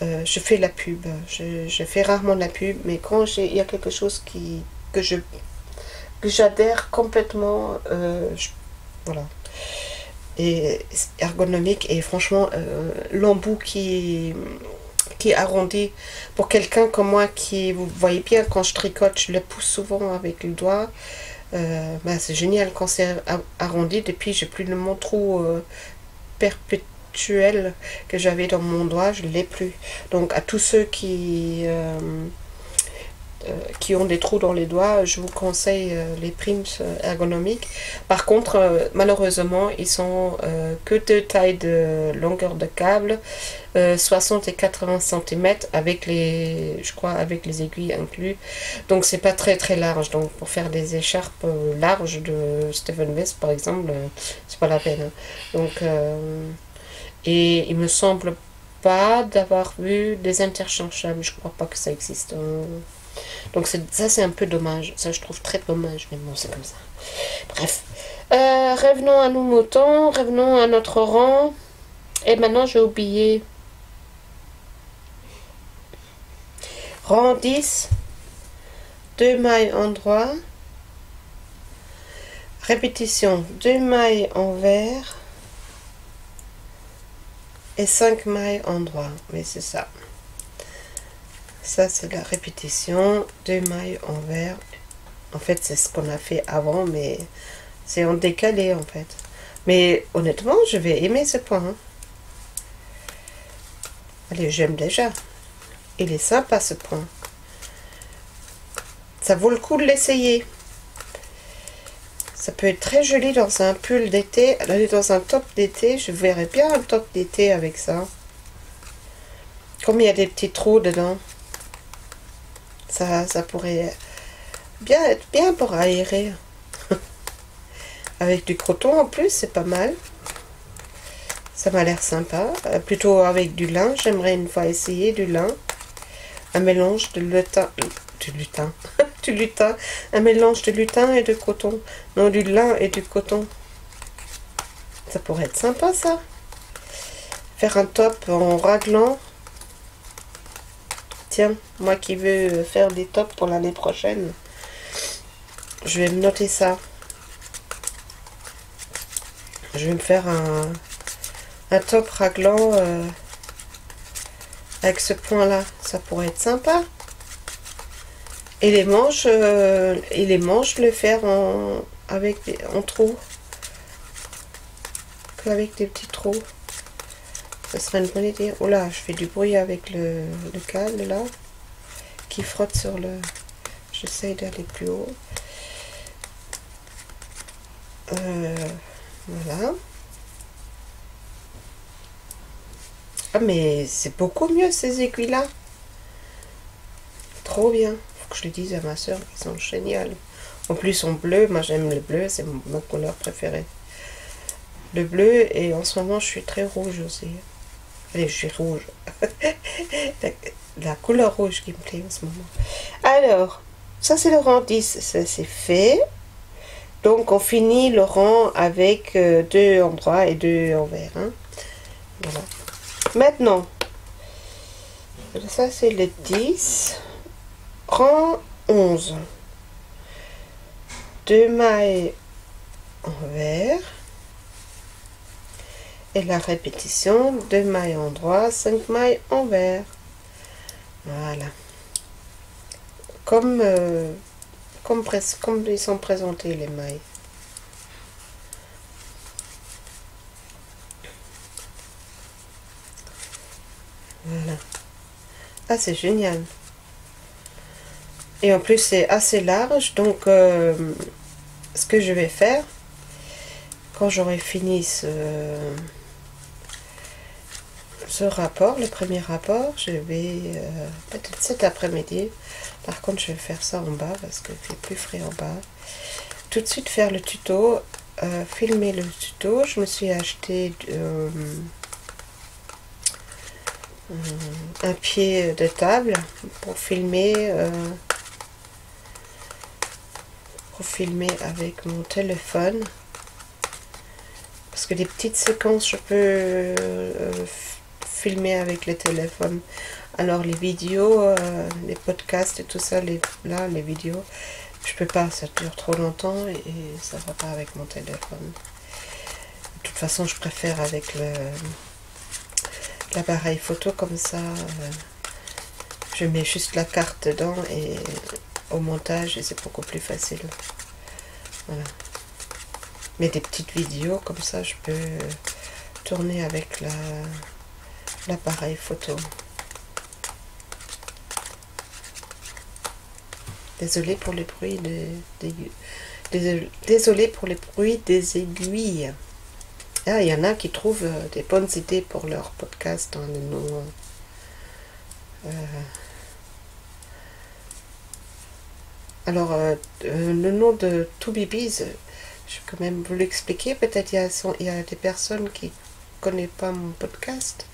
je fais la pub. Je fais rarement la pub, mais quand il y a quelque chose que j'adhère complètement, voilà. Et ergonomique, et franchement, l'embout qui arrondi pour quelqu'un comme moi qui, vous voyez bien, quand je tricote, je le pousse souvent avec le doigt. Bah, c'est génial quand c'est arrondi. Depuis, j'ai plus le mon trou perpétuel que j'avais dans mon doigt, je l'ai plus. Donc à tous ceux qui ont des trous dans les doigts, je vous conseille les primes ergonomiques. Par contre, malheureusement, ils sont que de taille de longueur de câble, 60 et 80 cm avec je crois avec les aiguilles inclus. Donc c'est pas très très large. Donc pour faire des écharpes larges de Stephen West par exemple, c'est pas la peine. Donc et il me semble pas d'avoir vu des interchangeables. Je crois pas que ça existe. Donc ça c'est un peu dommage, ça je trouve très dommage, mais bon c'est comme ça. Bref, revenons à nos moutons, revenons à notre rang. Et maintenant j'ai oublié. Rang 10, 2 mailles endroit, répétition, 2 mailles envers et 5 mailles endroit, mais c'est ça. Ça, c'est la répétition, 2 mailles envers. En fait, c'est ce qu'on a fait avant, mais c'est en décalé, en fait. Mais honnêtement, je vais aimer ce point. Hein. Allez, j'aime déjà. Il est sympa, ce point. Ça vaut le coup de l'essayer. Ça peut être très joli dans un pull d'été. Aller dans un top d'été, je verrais bien un top d'été avec ça. Comme il y a des petits trous dedans. Ça pourrait bien être bien pour aérer. Avec du coton en plus, c'est pas mal. Ça m'a l'air sympa. Plutôt avec du lin. J'aimerais une fois essayer du lin. Un mélange de lutin. Du lutin. Un mélange de lutin et de coton. Non, du lin et du coton. Ça pourrait être sympa, ça. Faire un top en raglan. Tiens, moi qui veux faire des tops pour l'année prochaine, je vais me noter ça. Je vais me faire un top raglan avec ce point là. Ça pourrait être sympa. Et les manches, le faire en trous. Qu'avec des petits trous. Ce serait une bonne idée. Oh là, je fais du bruit avec le câble là, qui frotte sur le... J'essaye d'aller plus haut. Voilà. Ah mais c'est beaucoup mieux ces aiguilles là. Trop bien. Faut que je le dise à ma soeur, ils sont géniales. En plus en bleu, moi j'aime le bleu, c'est ma couleur préférée. Le bleu, et en ce moment je suis très rouge aussi. Allez, je suis rouge. la couleur rouge qui me plaît en ce moment. Alors, ça c'est le rang 10, ça c'est fait. Donc on finit le rang avec 2 endroits et 2 envers. Hein. Voilà. Maintenant, ça c'est le 10. Rang 11. 2 mailles envers et la répétition, 2 mailles endroit, 5 mailles envers. Voilà, comme ils sont présentés les mailles. Voilà. Ah, c'est génial. Et en plus, c'est assez large. Donc, ce que je vais faire, quand j'aurai fini ce rapport, le premier rapport, je vais, peut-être cet après-midi, par contre, je vais faire ça en bas, parce qu'il fait plus frais en bas. Tout de suite faire le tuto, filmer le tuto. Je me suis acheté un pied de table pour filmer avec mon téléphone, parce que des petites séquences je peux filmer avec le téléphone. Alors les vidéos, les podcasts et tout ça, les vidéos, je peux pas, ça dure trop longtemps et ça va pas avec mon téléphone. De toute façon, je préfère avec l'appareil photo, comme ça je mets juste la carte dedans et au montage et c'est beaucoup plus facile. Voilà. Mais des petites vidéos comme ça, je peux tourner avec l'appareil photo. Désolée pour les bruits désolée pour les bruits des aiguilles. Ah, il y en a qui trouvent des bonnes idées pour leur podcast dans le nom. Alors, le nom de To Be Bees, je vais quand même vous l'expliquer. Peut-être il y a des personnes qui ne connaissent pas mon podcast.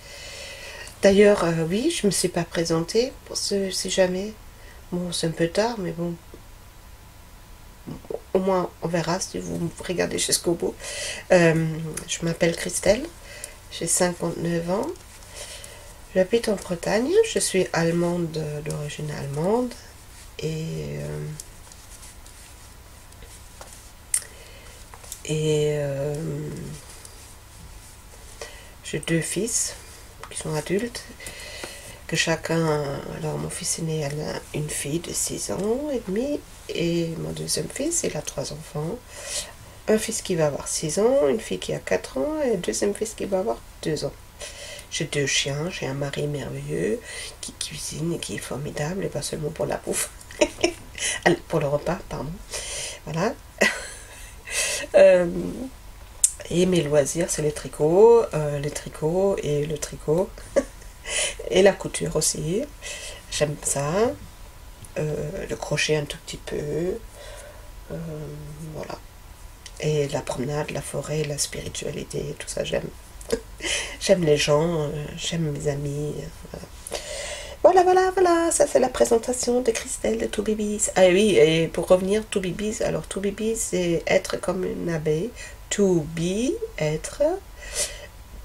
D'ailleurs, oui, je ne me suis pas présentée, pour ceux, si jamais. Bon, c'est un peu tard, mais bon. Au moins, on verra si vous regardez jusqu'au bout. Je m'appelle Christelle, j'ai 59 ans. J'habite en Bretagne, je suis allemande, d'origine allemande. Et j'ai 2 fils qui sont adultes, que chacun, alors mon fils aîné, elle a une fille de 6 ans et demi, et mon deuxième fils, il a 3 enfants, un fils qui va avoir 6 ans, une fille qui a 4 ans, et un deuxième fils qui va avoir 2 ans. J'ai 2 chiens, j'ai un mari merveilleux, qui cuisine et qui est formidable, et pas seulement pour la bouffe, pour le repas, pardon, voilà. Et mes loisirs, c'est les tricots et le tricot et la couture aussi, j'aime ça, le crochet un tout petit peu, voilà, et la promenade, la forêt, la spiritualité, tout ça j'aime. J'aime les gens, j'aime mes amis, voilà, ça c'est la présentation de Christelle de To Be Bees. Ah oui, et pour revenir, To Be Bees, alors To Be Bees c'est être comme une abeille, to be, être,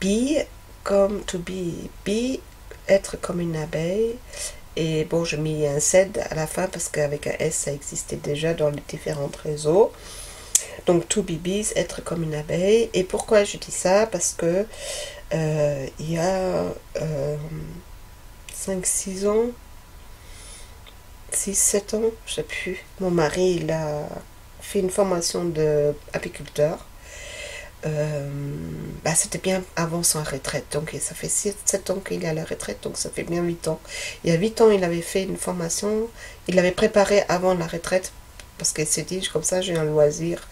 be comme to be, être comme une abeille, et bon, je mis un Z à la fin parce qu'avec un S ça existait déjà dans les différents réseaux. Donc To Be Bees, être comme une abeille. Et pourquoi je dis ça? Parce que il y a 5-6 ans, 6-7 ans, je sais plus, mon mari il a fait une formation d'apiculteur. C'était bien avant sa retraite, donc ça fait 7 ans qu'il est à la retraite, donc ça fait bien 8 ans. Il y a 8 ans, il avait fait une formation, il l'avait préparé avant la retraite, parce qu'il s'est dit, comme ça j'ai un loisir.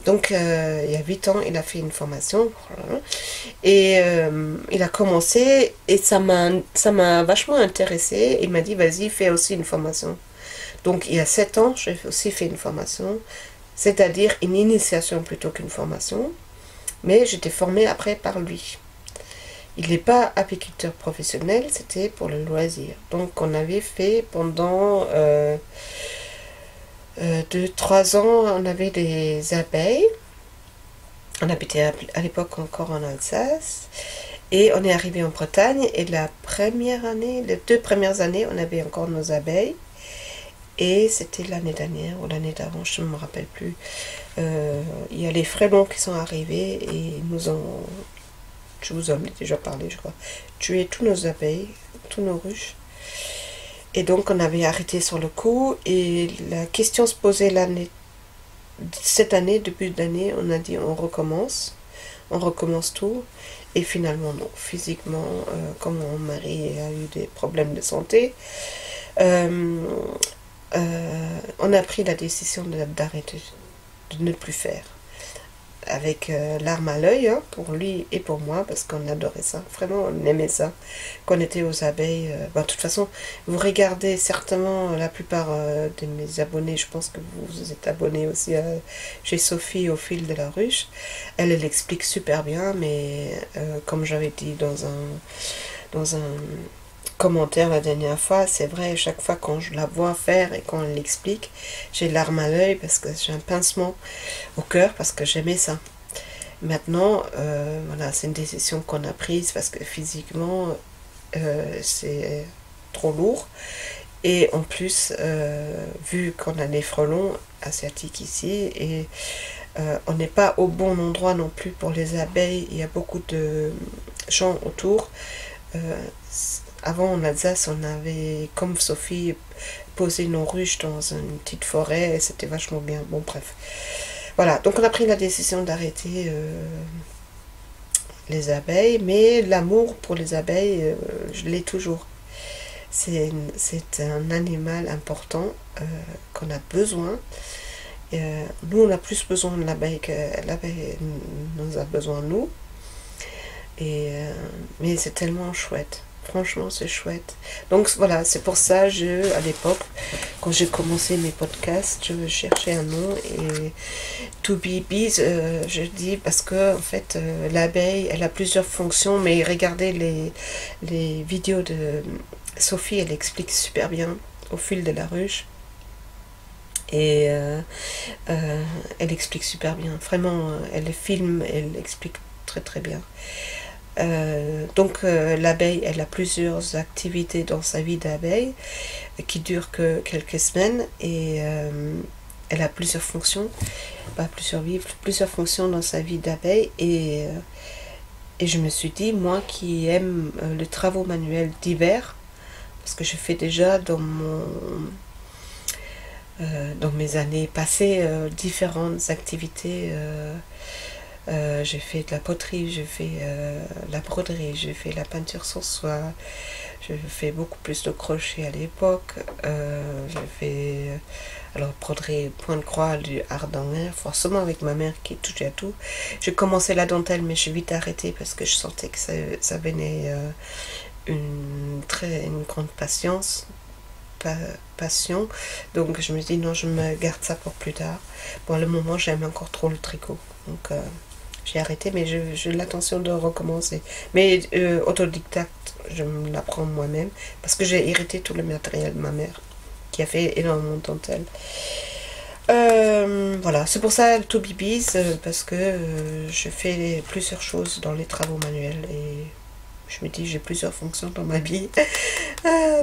Donc il y a 8 ans, il a fait une formation, et il a commencé, et ça m'a vachement intéressé. Il m'a dit, vas-y, fais aussi une formation. Donc il y a 7 ans, j'ai aussi fait une formation, c'est-à-dire une initiation plutôt qu'une formation, mais j'étais formée après par lui. Il n'est pas apiculteur professionnel, c'était pour le loisir. Donc on avait fait pendant 2-3 ans, on avait des abeilles. On habitait à l'époque encore en Alsace, et on est arrivé en Bretagne, et la première année, les 2 premières années, on avait encore nos abeilles. Et c'était l'année dernière ou l'année d'avant, je ne me rappelle plus. Il y a les frelons qui sont arrivés et ils nous ont, je vous en ai déjà parlé je crois, tué tous nos abeilles, tous nos ruches. Et donc on avait arrêté sur le coup et la question se posait cette année, début d'année, on a dit on recommence tout. Et finalement non, physiquement, comme mon mari a eu des problèmes de santé, on a pris la décision d'arrêter, de ne plus faire. Avec larmes à l'œil, hein, pour lui et pour moi, parce qu'on adorait ça, vraiment on aimait ça, qu'on était aux abeilles. De toute façon, vous regardez certainement la plupart de mes abonnés, je pense que vous êtes abonnés aussi chez Sophie au fil de la ruche, elle explique super bien, mais comme j'avais dit dans un commentaire la dernière fois, c'est vrai, chaque fois quand je la vois faire et quand elle l'explique, j'ai larmes à l'œil parce que j'ai un pincement au cœur parce que j'aimais ça. Maintenant, voilà, c'est une décision qu'on a prise parce que physiquement, c'est trop lourd. Et en plus, vu qu'on a les frelons asiatiques ici, et on n'est pas au bon endroit non plus pour les abeilles, il y a beaucoup de gens autour. Avant en Alsace, on avait, comme Sophie, posé nos ruches dans une petite forêt, et c'était vachement bien. Bon, bref. Voilà, donc on a pris la décision d'arrêter les abeilles, mais l'amour pour les abeilles, je l'ai toujours. C'est un animal important qu'on a besoin. Nous, on a plus besoin de l'abeille que l'abeille nous a besoin de nous. Mais c'est tellement chouette. Franchement, c'est chouette. Donc voilà, c'est pour ça, à l'époque, quand j'ai commencé mes podcasts, je cherchais un nom et To Be Bees, je dis parce que en fait, l'abeille, elle a plusieurs fonctions, mais regardez les vidéos de Sophie, elle explique super bien au fil de la ruche. Et elle explique super bien. Vraiment, elle filme, elle explique très très bien. Donc l'abeille, elle a plusieurs activités dans sa vie d'abeille qui durent que quelques semaines et elle a plusieurs fonctions, pas plusieurs fonctions dans sa vie d'abeille et je me suis dit, moi qui aime les travaux manuels d'hiver, parce que je fais déjà dans mes années passées différentes activités. J'ai fait de la poterie, j'ai fait la broderie, j'ai fait la peinture sur soie, j'ai fait beaucoup plus de crochet à l'époque, j'ai fait alors broderie point de croix, du hardanger, forcément avec ma mère qui touchait à tout. J'ai commencé la dentelle mais j'ai vite arrêté parce que je sentais que ça venait une grande passion, donc je me dis non, je me garde ça pour plus tard. Bon, à le moment j'aime encore trop le tricot, donc j'ai arrêté, mais j'ai l'intention de recommencer. Mais autodidacte, je me l'apprends moi-même, parce que j'ai hérité tout le matériel de ma mère, qui a fait énormément de dentelle. Voilà, c'est pour ça le To Be Bees, parce que je fais plusieurs choses dans les travaux manuels, et je me dis j'ai plusieurs fonctions dans ma vie,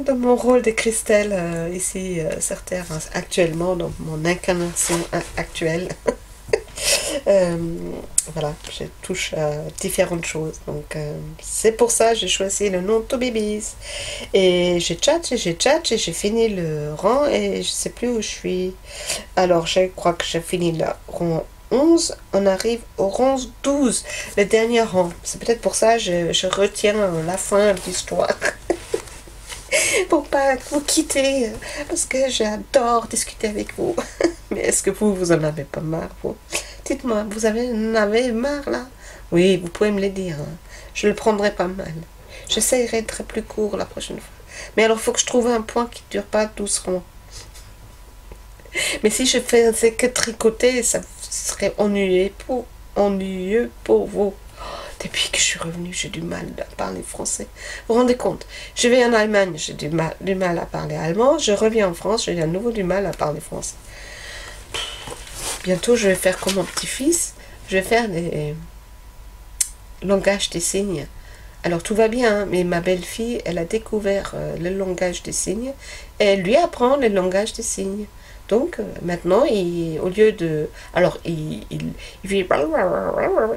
dans mon rôle de Christelle, ici, sur Terre, actuellement, dans mon incarnation actuelle. Voilà, je touche à différentes choses, donc c'est pour ça que j'ai choisi le nom To Be Bees. Et j'ai j'ai fini le rang et je sais plus où je suis. Alors je crois que j'ai fini le rang 11, on arrive au rang 12, le dernier rang. C'est peut-être pour ça que je retiens la fin de l'histoire. Pour pas vous quitter, parce que j'adore discuter avec vous. Mais est-ce que vous en avez pas marre, vous? Dites-moi, vous en avez marre là? Oui, vous pouvez me le dire. Hein. Je le prendrai pas mal. J'essaierai d'être plus court la prochaine fois. Mais alors, il faut que je trouve un point qui ne dure pas 12 ronds. Mais si je faisais que tricoter, ça serait ennuyeux pour vous. Depuis que je suis revenue, j'ai du mal à parler français. Vous vous rendez compte? Je vais en Allemagne, j'ai du mal à parler allemand. Je reviens en France, j'ai à nouveau du mal à parler français. Bientôt, je vais faire comme mon petit-fils. Je vais faire des langages des signes Alors tout va bien, hein, mais ma belle-fille, elle a découvert le langage des signes et elle lui apprend le langage des signes. Donc maintenant, au lieu de... Alors, il fait...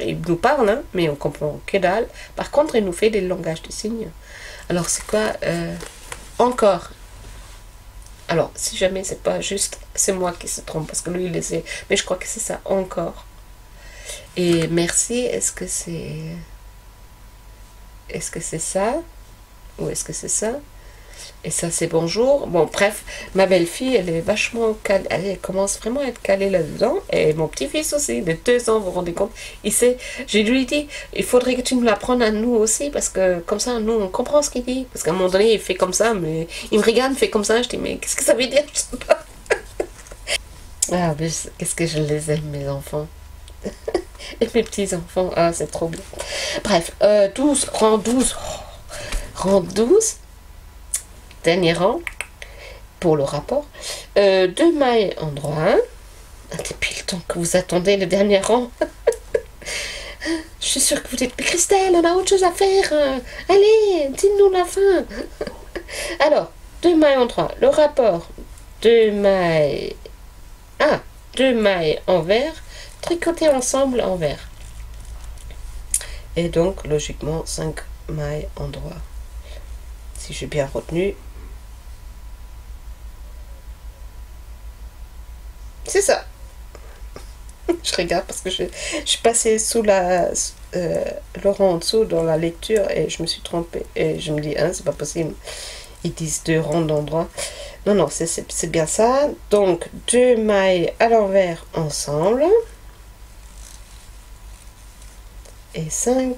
Il nous parle, hein, mais on comprend que dalle. Par contre, il nous fait des langages des signes. Alors c'est quoi encore. Alors, si jamais c'est pas juste, c'est moi qui se trompe, parce que lui, il essaie. Mais je crois que c'est ça, encore. Et merci, est-ce que c'est... Est-ce que c'est ça? Ou est-ce que c'est ça? Et ça, c'est bonjour. Bon, bref, ma belle-fille, elle est vachement calée. Elle commence vraiment à être calée là-dedans. Et mon petit-fils aussi, de 2 ans, vous vous rendez compte. Il sait, je lui dis, il faudrait que tu nous l'apprennes à nous aussi, parce que comme ça, nous, on comprend ce qu'il dit. Parce qu'à un moment donné, il fait comme ça, mais il me regarde, il fait comme ça. Je dis, mais qu'est-ce que ça veut dire? Je sais pas. Ah, mais qu'est-ce que je les aime, mes enfants. Et mes petits-enfants. Ah, c'est trop bien. Bref, 12, rang 12. Rang 12. Dernier rang. Pour le rapport. 2 mailles en droit. Depuis le temps que vous attendez le dernier rang. Je suis sûre que vous dites, mais Christelle, on a autre chose à faire. Allez, dites-nous la fin. Alors, 2 mailles en droit. Le rapport. 2 mailles. Ah, 2 mailles en vert. Tricoter ensemble en vert. Et donc, logiquement, 5 mailles en droit. Si j'ai bien retenu. C'est ça. Je regarde parce que je suis passée sous le rang en dessous dans la lecture et je me suis trompée. Et je me dis, hein, c'est pas possible. Ils disent 2 rangs d'endroit. Non, non, c'est bien ça. Donc, 2 mailles à l'envers ensemble. Et 5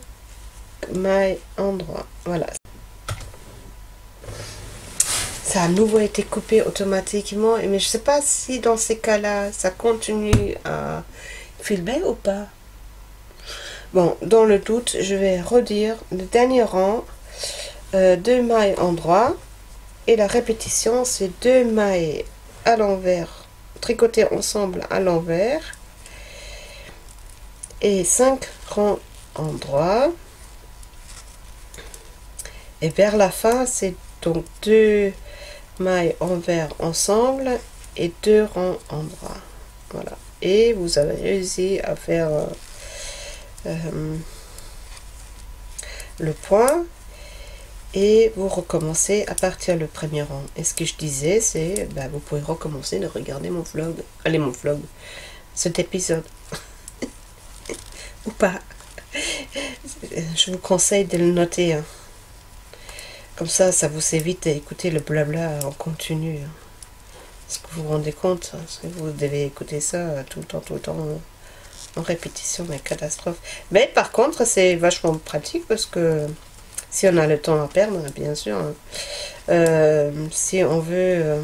mailles en droit. Voilà. Ça a à nouveau été coupé automatiquement. Mais je sais pas si dans ces cas-là, ça continue à filmer ou pas. Bon, dans le doute, je vais redire le dernier rang. 2 mailles en droit. Et la répétition, c'est 2 mailles à l'envers. Tricoter ensemble à l'envers. Et 5 rangs en droit. Et vers la fin, c'est donc 2 mailles envers ensemble et 2 rangs en droit. Voilà. Et vous avez réussi à faire le point. Et vous recommencez à partir le premier rang. Et ce que je disais, c'est, bah, vous pouvez recommencer de regarder mon vlog. Allez, mon vlog. Cet épisode. Ou pas. Je vous conseille de le noter. Hein. Comme ça vous évite d'écouter le blabla en continu. Hein. Est-ce que vous vous rendez compte? Parce que vous devez écouter ça tout le temps en répétition, mais catastrophe. Mais par contre, c'est vachement pratique parce que si on a le temps à perdre, bien sûr. Si on veut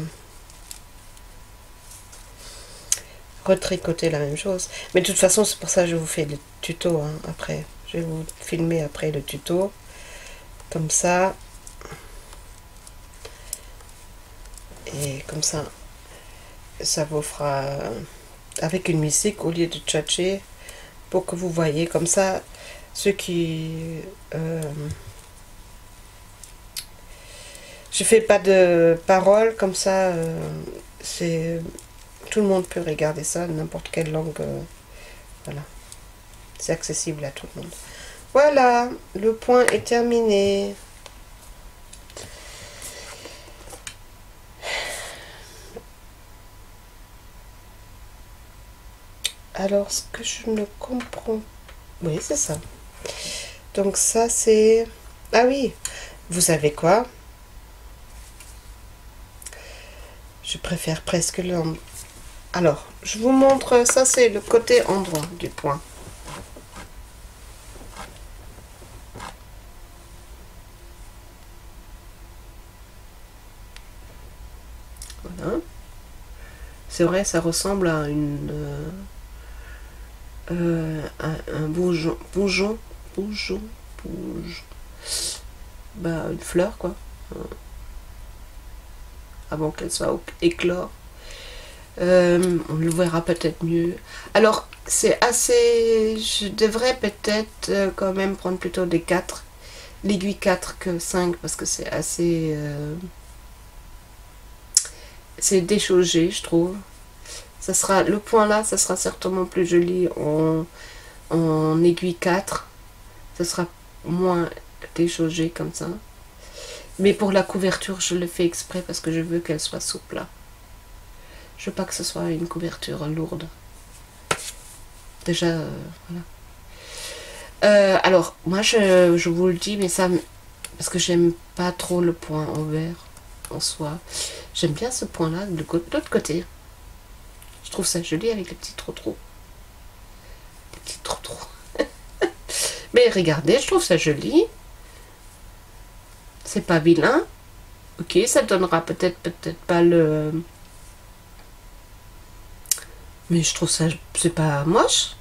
retricoter la même chose. Mais de toute façon, c'est pour ça que je vous fais le tuto hein, après. Je vais vous filmer après le tuto. Comme ça. Et comme ça, ça vous fera avec une musique au lieu de tchatcher pour que vous voyez comme ça ceux qui... je fais pas de paroles comme ça, c'est tout le monde peut regarder ça, n'importe quelle langue, voilà, c'est accessible à tout le monde. Voilà, le point est terminé. Alors, ce que je ne comprends... Oui, c'est ça. Donc ça, c'est... Ah oui, vous savez quoi? Je préfère presque le... Alors, je vous montre, ça c'est le côté endroit du point. Voilà. C'est vrai, ça ressemble à une... un bourgeon, bah, une fleur quoi, avant qu'elle soit éclore. On le verra peut-être mieux. Alors c'est assez, je devrais peut-être quand même prendre plutôt des 4 l'aiguille 4 que 5 parce que c'est assez... c'est déchaugé, je trouve. Ça sera, le point là, ça sera certainement plus joli en aiguille 4. Ça sera moins déchaugé comme ça. Mais pour la couverture, je le fais exprès parce que je veux qu'elle soit souple là. Je veux pas que ce soit une couverture lourde. Déjà, voilà. Alors, moi, je vous le dis, mais ça... Parce que j'aime pas trop le point en vert, en soi. J'aime bien ce point-là, de l'autre côté. Je trouve ça joli avec les petits trous-trous. Les petits trous-trous. Mais regardez, je trouve ça joli. C'est pas vilain. Ok, ça donnera peut-être pas le... Mais je trouve ça, c'est pas moche.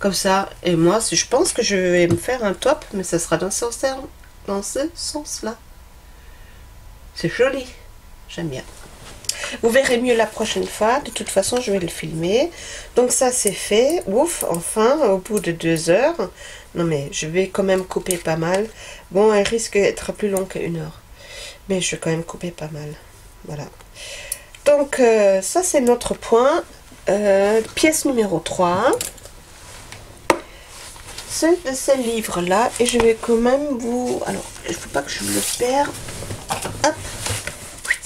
Comme ça. Et moi, je pense que je vais me faire un top, mais ça sera dans ce sens-là. C'est joli. J'aime bien. Vous verrez mieux la prochaine fois. De toute façon, je vais le filmer. Donc ça, c'est fait. Ouf, enfin, au bout de 2 heures. Non, mais je vais quand même couper pas mal. Bon, elle risque d'être plus long qu'1 heure. Mais je vais quand même couper pas mal. Voilà. Donc, ça, c'est notre point. Pièce numéro 3. C'est de ces livres-là. Et je vais quand même vous... Alors, il ne faut pas que je le perde. Hop.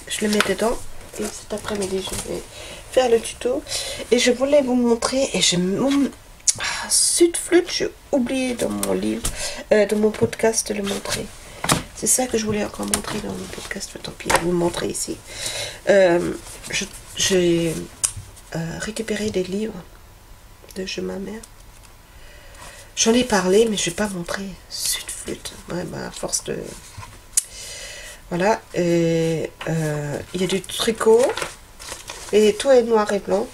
Je le mets dedans. Et cet après-midi, je vais faire le tuto. Et je voulais vous montrer... Et je... Sud flûte, j'ai oublié dans mon livre, dans mon podcast de le montrer. C'est ça que je voulais encore montrer dans mon podcast. Tant pis, vous montrer ici. J'ai récupéré des livres de chez ma mère. J'en ai parlé, mais je vais pas montrer. Sud flûte. Ouais, bah, à force de... Voilà. Et il y a du tricot. Et tout est noir et blanc.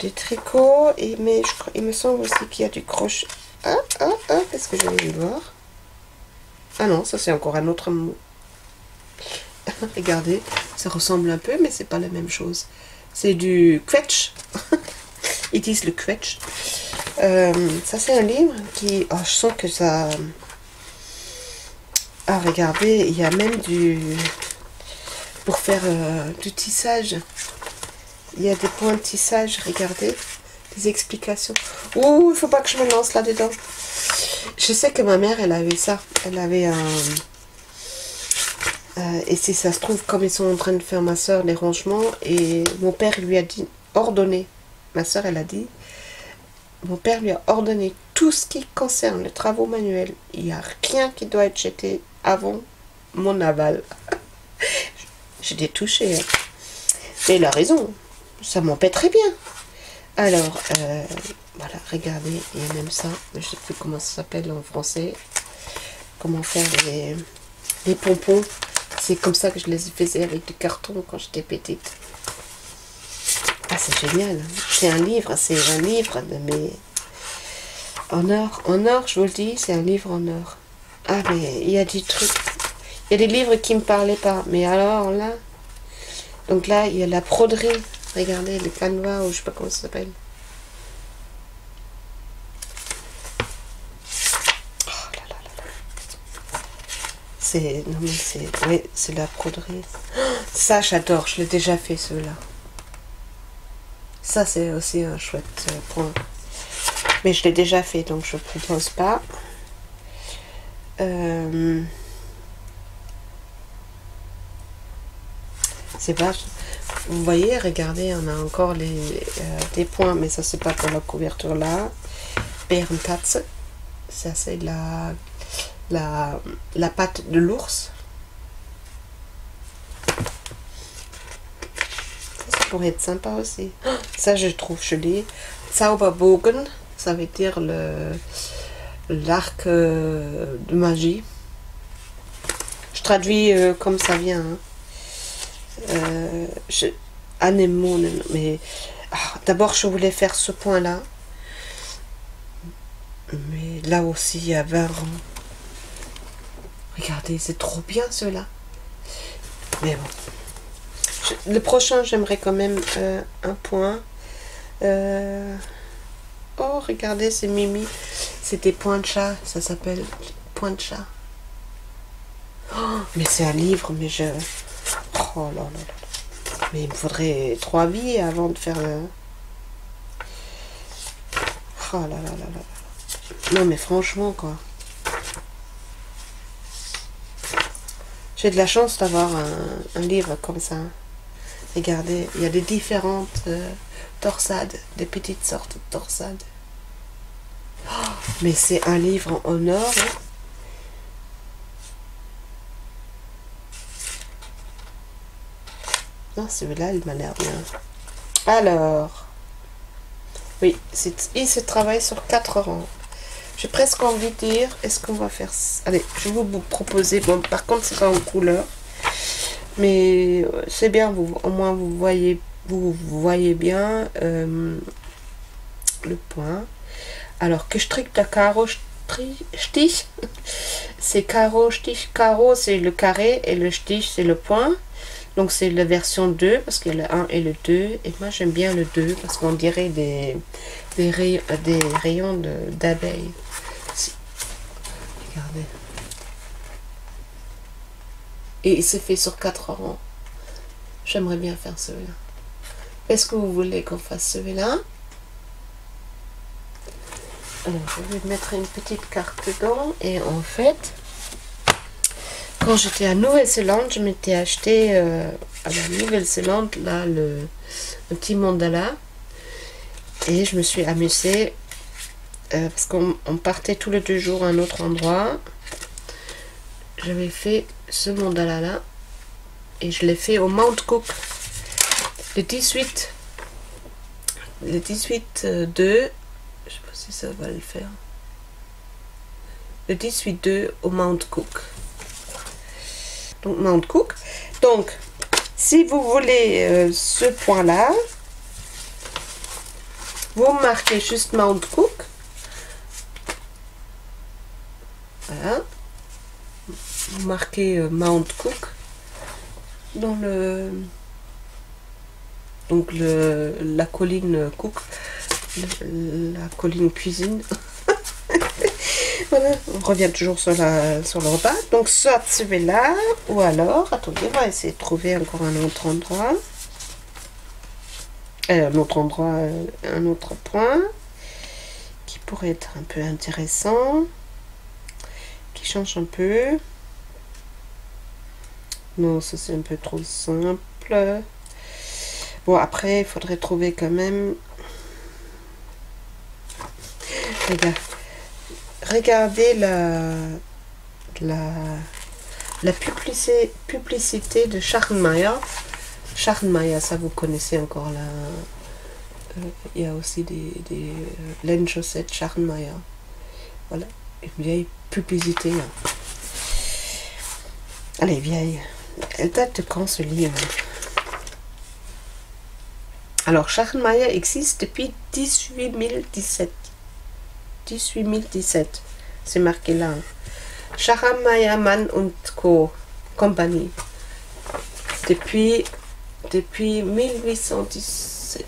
Des tricots, mais il me semble aussi qu'il y a du crochet. Qu'est-ce que je vais voir? Ah non, ça c'est encore un autre mot. Regardez, ça ressemble un peu, mais c'est pas la même chose. C'est du quetch. Ils disent le quetch. Ça c'est un livre qui... Oh, je sens que ça... Ah, regardez, il y a même du... Pour faire du tissage. Il y a des points de tissage, regardez. Des explications. Ouh, il faut pas que je me lance là-dedans. Je sais que ma mère, elle avait ça. Elle avait un... et si ça se trouve, comme ils sont en train de faire ma soeur les rangements, et mon père lui a dit, ordonné. Ma soeur, elle a dit, mon père lui a ordonné tout ce qui concerne les travaux manuels. Il n'y a rien qui doit être jeté avant mon aval. J'ai des touchés. Hein. Mais il a raison. Ça m'empêche très bien. Alors, voilà, regardez, il y a même ça. Je ne sais plus comment ça s'appelle en français. Comment faire les pompons. C'est comme ça que je les faisais avec du carton quand j'étais petite. Ah, c'est génial. C'est un livre mais en or, je vous le dis, c'est un livre en or. Ah, mais il y a des trucs. Il y a des livres qui ne me parlaient pas. Mais alors là, donc là, il y a la broderie. Regardez, le canevas, ou je sais pas comment ça s'appelle. Oh là là là là. C'est... Non mais c'est... Oui, c'est la broderie. Ça, j'adore. Je l'ai déjà fait, ceux-là. Ça, c'est aussi un chouette point. Mais je l'ai déjà fait, donc je ne propose pas. C'est pas... Vous voyez, regardez, on a encore des points, mais ça c'est pas pour la couverture là. Bärentatze, ça c'est la patte de l'ours. Ça pourrait être sympa aussi. Ça je trouve joli. Zauberbogen, ça veut dire l'arc de magie. Je traduis comme ça vient. Hein. Anémone, mais d'abord je voulais faire ce point là, mais là aussi il y a 20 rangs. Regardez, c'est trop bien ceux-là. Mais bon, le prochain j'aimerais quand même un point. Oh, regardez, c'est Mimi. C'était Point de chat, ça s'appelle Point de chat. Oh, mais c'est un livre, mais je... Oh là là là. Mais il me faudrait 3 vies avant de faire le... Oh là là là là. Non mais franchement quoi. J'ai de la chance d'avoir un livre comme ça. Regardez, il y a des différentes torsades, des petites sortes de torsades. Oh, mais c'est un livre en or. Hein. Non, celui-là, il m'a l'air bien. Alors, oui, il se travaille sur 4 rangs. J'ai presque envie de dire, est-ce qu'on va faire ça? Allez, je vais vous proposer. Bon, par contre, c'est pas en couleur. Mais c'est bien, au moins vous voyez bien le point. Alors, gestrickter der Karo Stich, c'est Karo Stich. Karo, c'est le carré et le Stich, c'est le point. Donc, c'est la version 2 parce qu'il y a le 1 et le 2. Et moi, j'aime bien le 2 parce qu'on dirait des rayons d'abeilles. Regardez. Et il se fait sur 4 rangs. J'aimerais bien faire celui-là. Est-ce que vous voulez qu'on fasse celui-là? Alors, je vais mettre une petite carte dedans. Et en fait, quand j'étais à Nouvelle-Zélande, je m'étais acheté à la Nouvelle-Zélande, là, un petit mandala. Et je me suis amusée parce qu'on partait tous les 2 jours à un autre endroit. J'avais fait ce mandala là et je l'ai fait au Mount Cook le 18 2, je sais pas si ça va le faire, le 18/2 au Mount Cook. Donc Mount Cook. Donc si vous voulez ce point là, vous marquez juste Mount Cook, voilà. Vous marquez Mount Cook dans la colline Cook, la colline cuisine. Voilà, on revient toujours sur le repas. Donc soit celui-là, ou alors, attendez, on va essayer de trouver encore un autre endroit. Un autre point qui pourrait être un peu intéressant, qui change un peu. Non, ça c'est un peu trop simple. Bon, après, il faudrait trouver quand même... Regardez la publicité de Scharnmeier. Scharnmeier, ça vous connaissez encore là. Il y a aussi des laines chaussettes Scharnmeier. Voilà, une vieille publicité. Là. Allez, vieille. Elle date de quand ce livre? Alors, Scharnmeier existe depuis 1817. 1817. C'est marqué là. Scharnmeier Mann und Co. Company. Depuis 1817.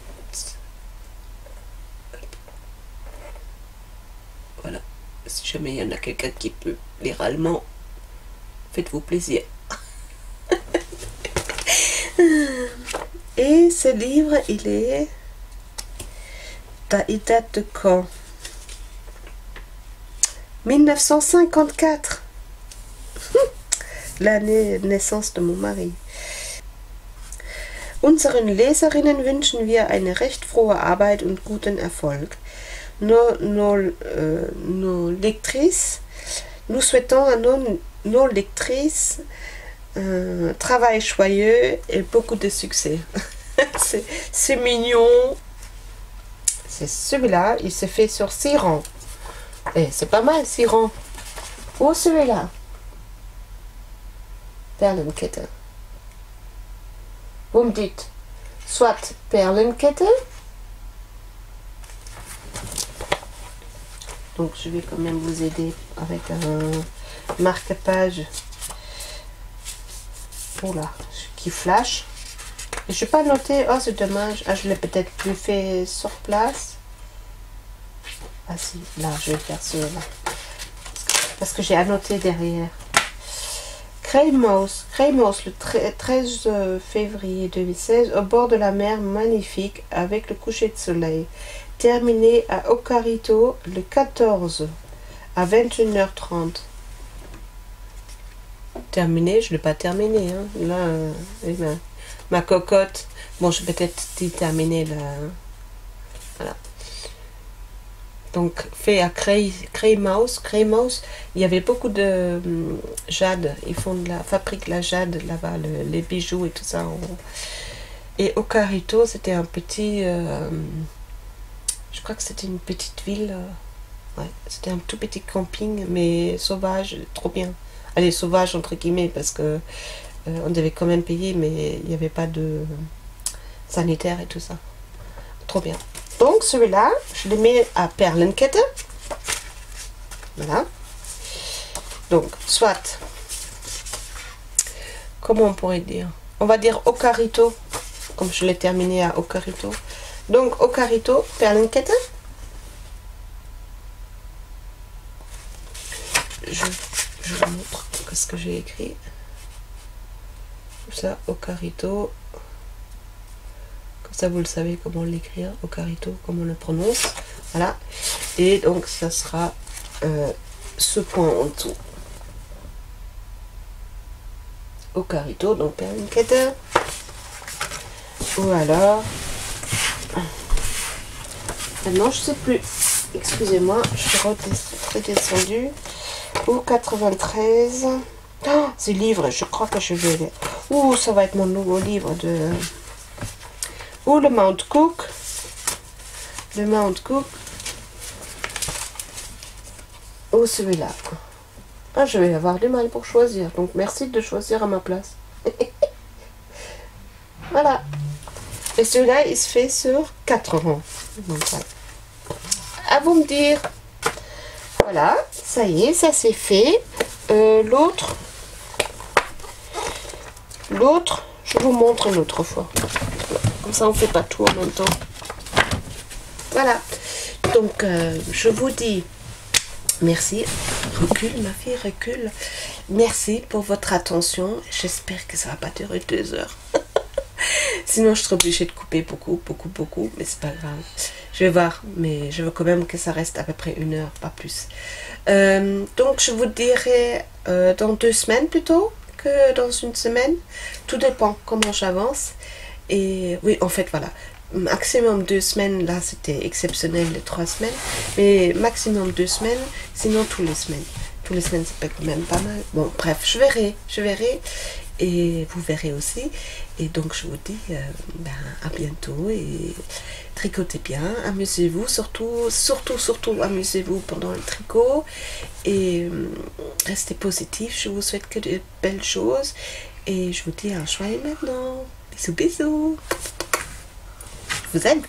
Voilà. Si jamais il y en a quelqu'un qui peut lire allemand, faites-vous plaisir. Et ce livre, il date de quand? 1954. L'année de naissance de mon mari. Unseren Leserinnen wünschen wir eine recht frohe Arbeit und guten Erfolg. Nos lectrices, nous souhaitons à nos lectrices un travail joyeux et beaucoup de succès. C'est mignon. C'est celui-là, il se fait sur 6 rangs. Et c'est pas mal, 6 rangs. Ou celui-là. Perlenkette. Vous me dites, soit Perlenkette. Donc je vais quand même vous aider avec un marque-page. Oula, qui flash. Et je n'ai pas noté, oh c'est dommage, ah, je l'ai peut-être plus fait sur place. Ah si, là, je vais faire ceux-là. Parce que j'ai annoté derrière. Creymos, le 13 février 2016, au bord de la mer, magnifique, avec le coucher de soleil. Terminé à Okarito le 14 à 21h30. Terminé, je ne l'ai pas terminé. Hein. Là, ma cocotte. Bon, je vais peut-être terminer là. Voilà. Donc, fait à Creymos, il y avait beaucoup de jade. Ils fabriquent la jade là-bas, les bijoux et tout ça. Et Okarito, c'était un petit... je crois que c'était une petite ville. Ouais, c'était un tout petit camping, mais sauvage, trop bien. Allez, sauvage entre guillemets, parce que on devait quand même payer, mais il n'y avait pas de sanitaire et tout ça. Trop bien. Donc celui-là, je le mets à Perlenkette. Voilà. Donc, soit, comment on pourrait dire? On va dire Okarito, comme je l'ai terminé à Okarito. Donc, Okarito, Perlenkette. Je vous montre ce que j'ai écrit. Ça, Okarito. Comme ça, vous le savez comment l'écrire. Okarito, comment on le prononce. Voilà. Et donc, ça sera ce point en dessous. Okarito, donc Perlenkette. Ou alors... Maintenant, je sais plus. Excusez-moi, je suis redescendue. Ou 93. Oh, ce livre, je crois que je vais... Ouh, ça va être mon nouveau livre de... Ou le Mount Cook. Le Mount Cook. Ou celui-là. Ah, je vais avoir du mal pour choisir. Donc, merci de choisir à ma place. Voilà. Et celui-là, il se fait sur 4 rangs. Donc, voilà. À vous me dire. Voilà, ça y est, ça c'est fait. L'autre, je vous montre une autre fois. Comme ça, on ne fait pas tout en même temps. Voilà. Donc, je vous dis merci. Recule, ma fille, recule. Merci pour votre attention. J'espère que ça ne va pas durer 2 heures. Sinon, je serai obligée de couper beaucoup. Mais c'est pas grave. Je vais voir. Mais je veux quand même que ça reste à peu près 1 heure, pas plus. Donc, je vous dirai dans 2 semaines plutôt que dans 1 semaine. Tout dépend comment j'avance. Et oui, en fait, voilà. Maximum 2 semaines. Là, c'était exceptionnel les 3 semaines. Mais maximum 2 semaines. Sinon, tous les semaines. Tous les semaines, c'est quand même pas mal. Bon, bref, je verrai. Et vous verrez aussi. Et donc, je vous dis à bientôt. Et tricotez bien. Amusez-vous. Surtout, amusez-vous pendant le tricot. Et restez positif. Je vous souhaite que de belles choses. Et je vous dis un joyeux maintenant. Bisous, bisous. Je vous aime.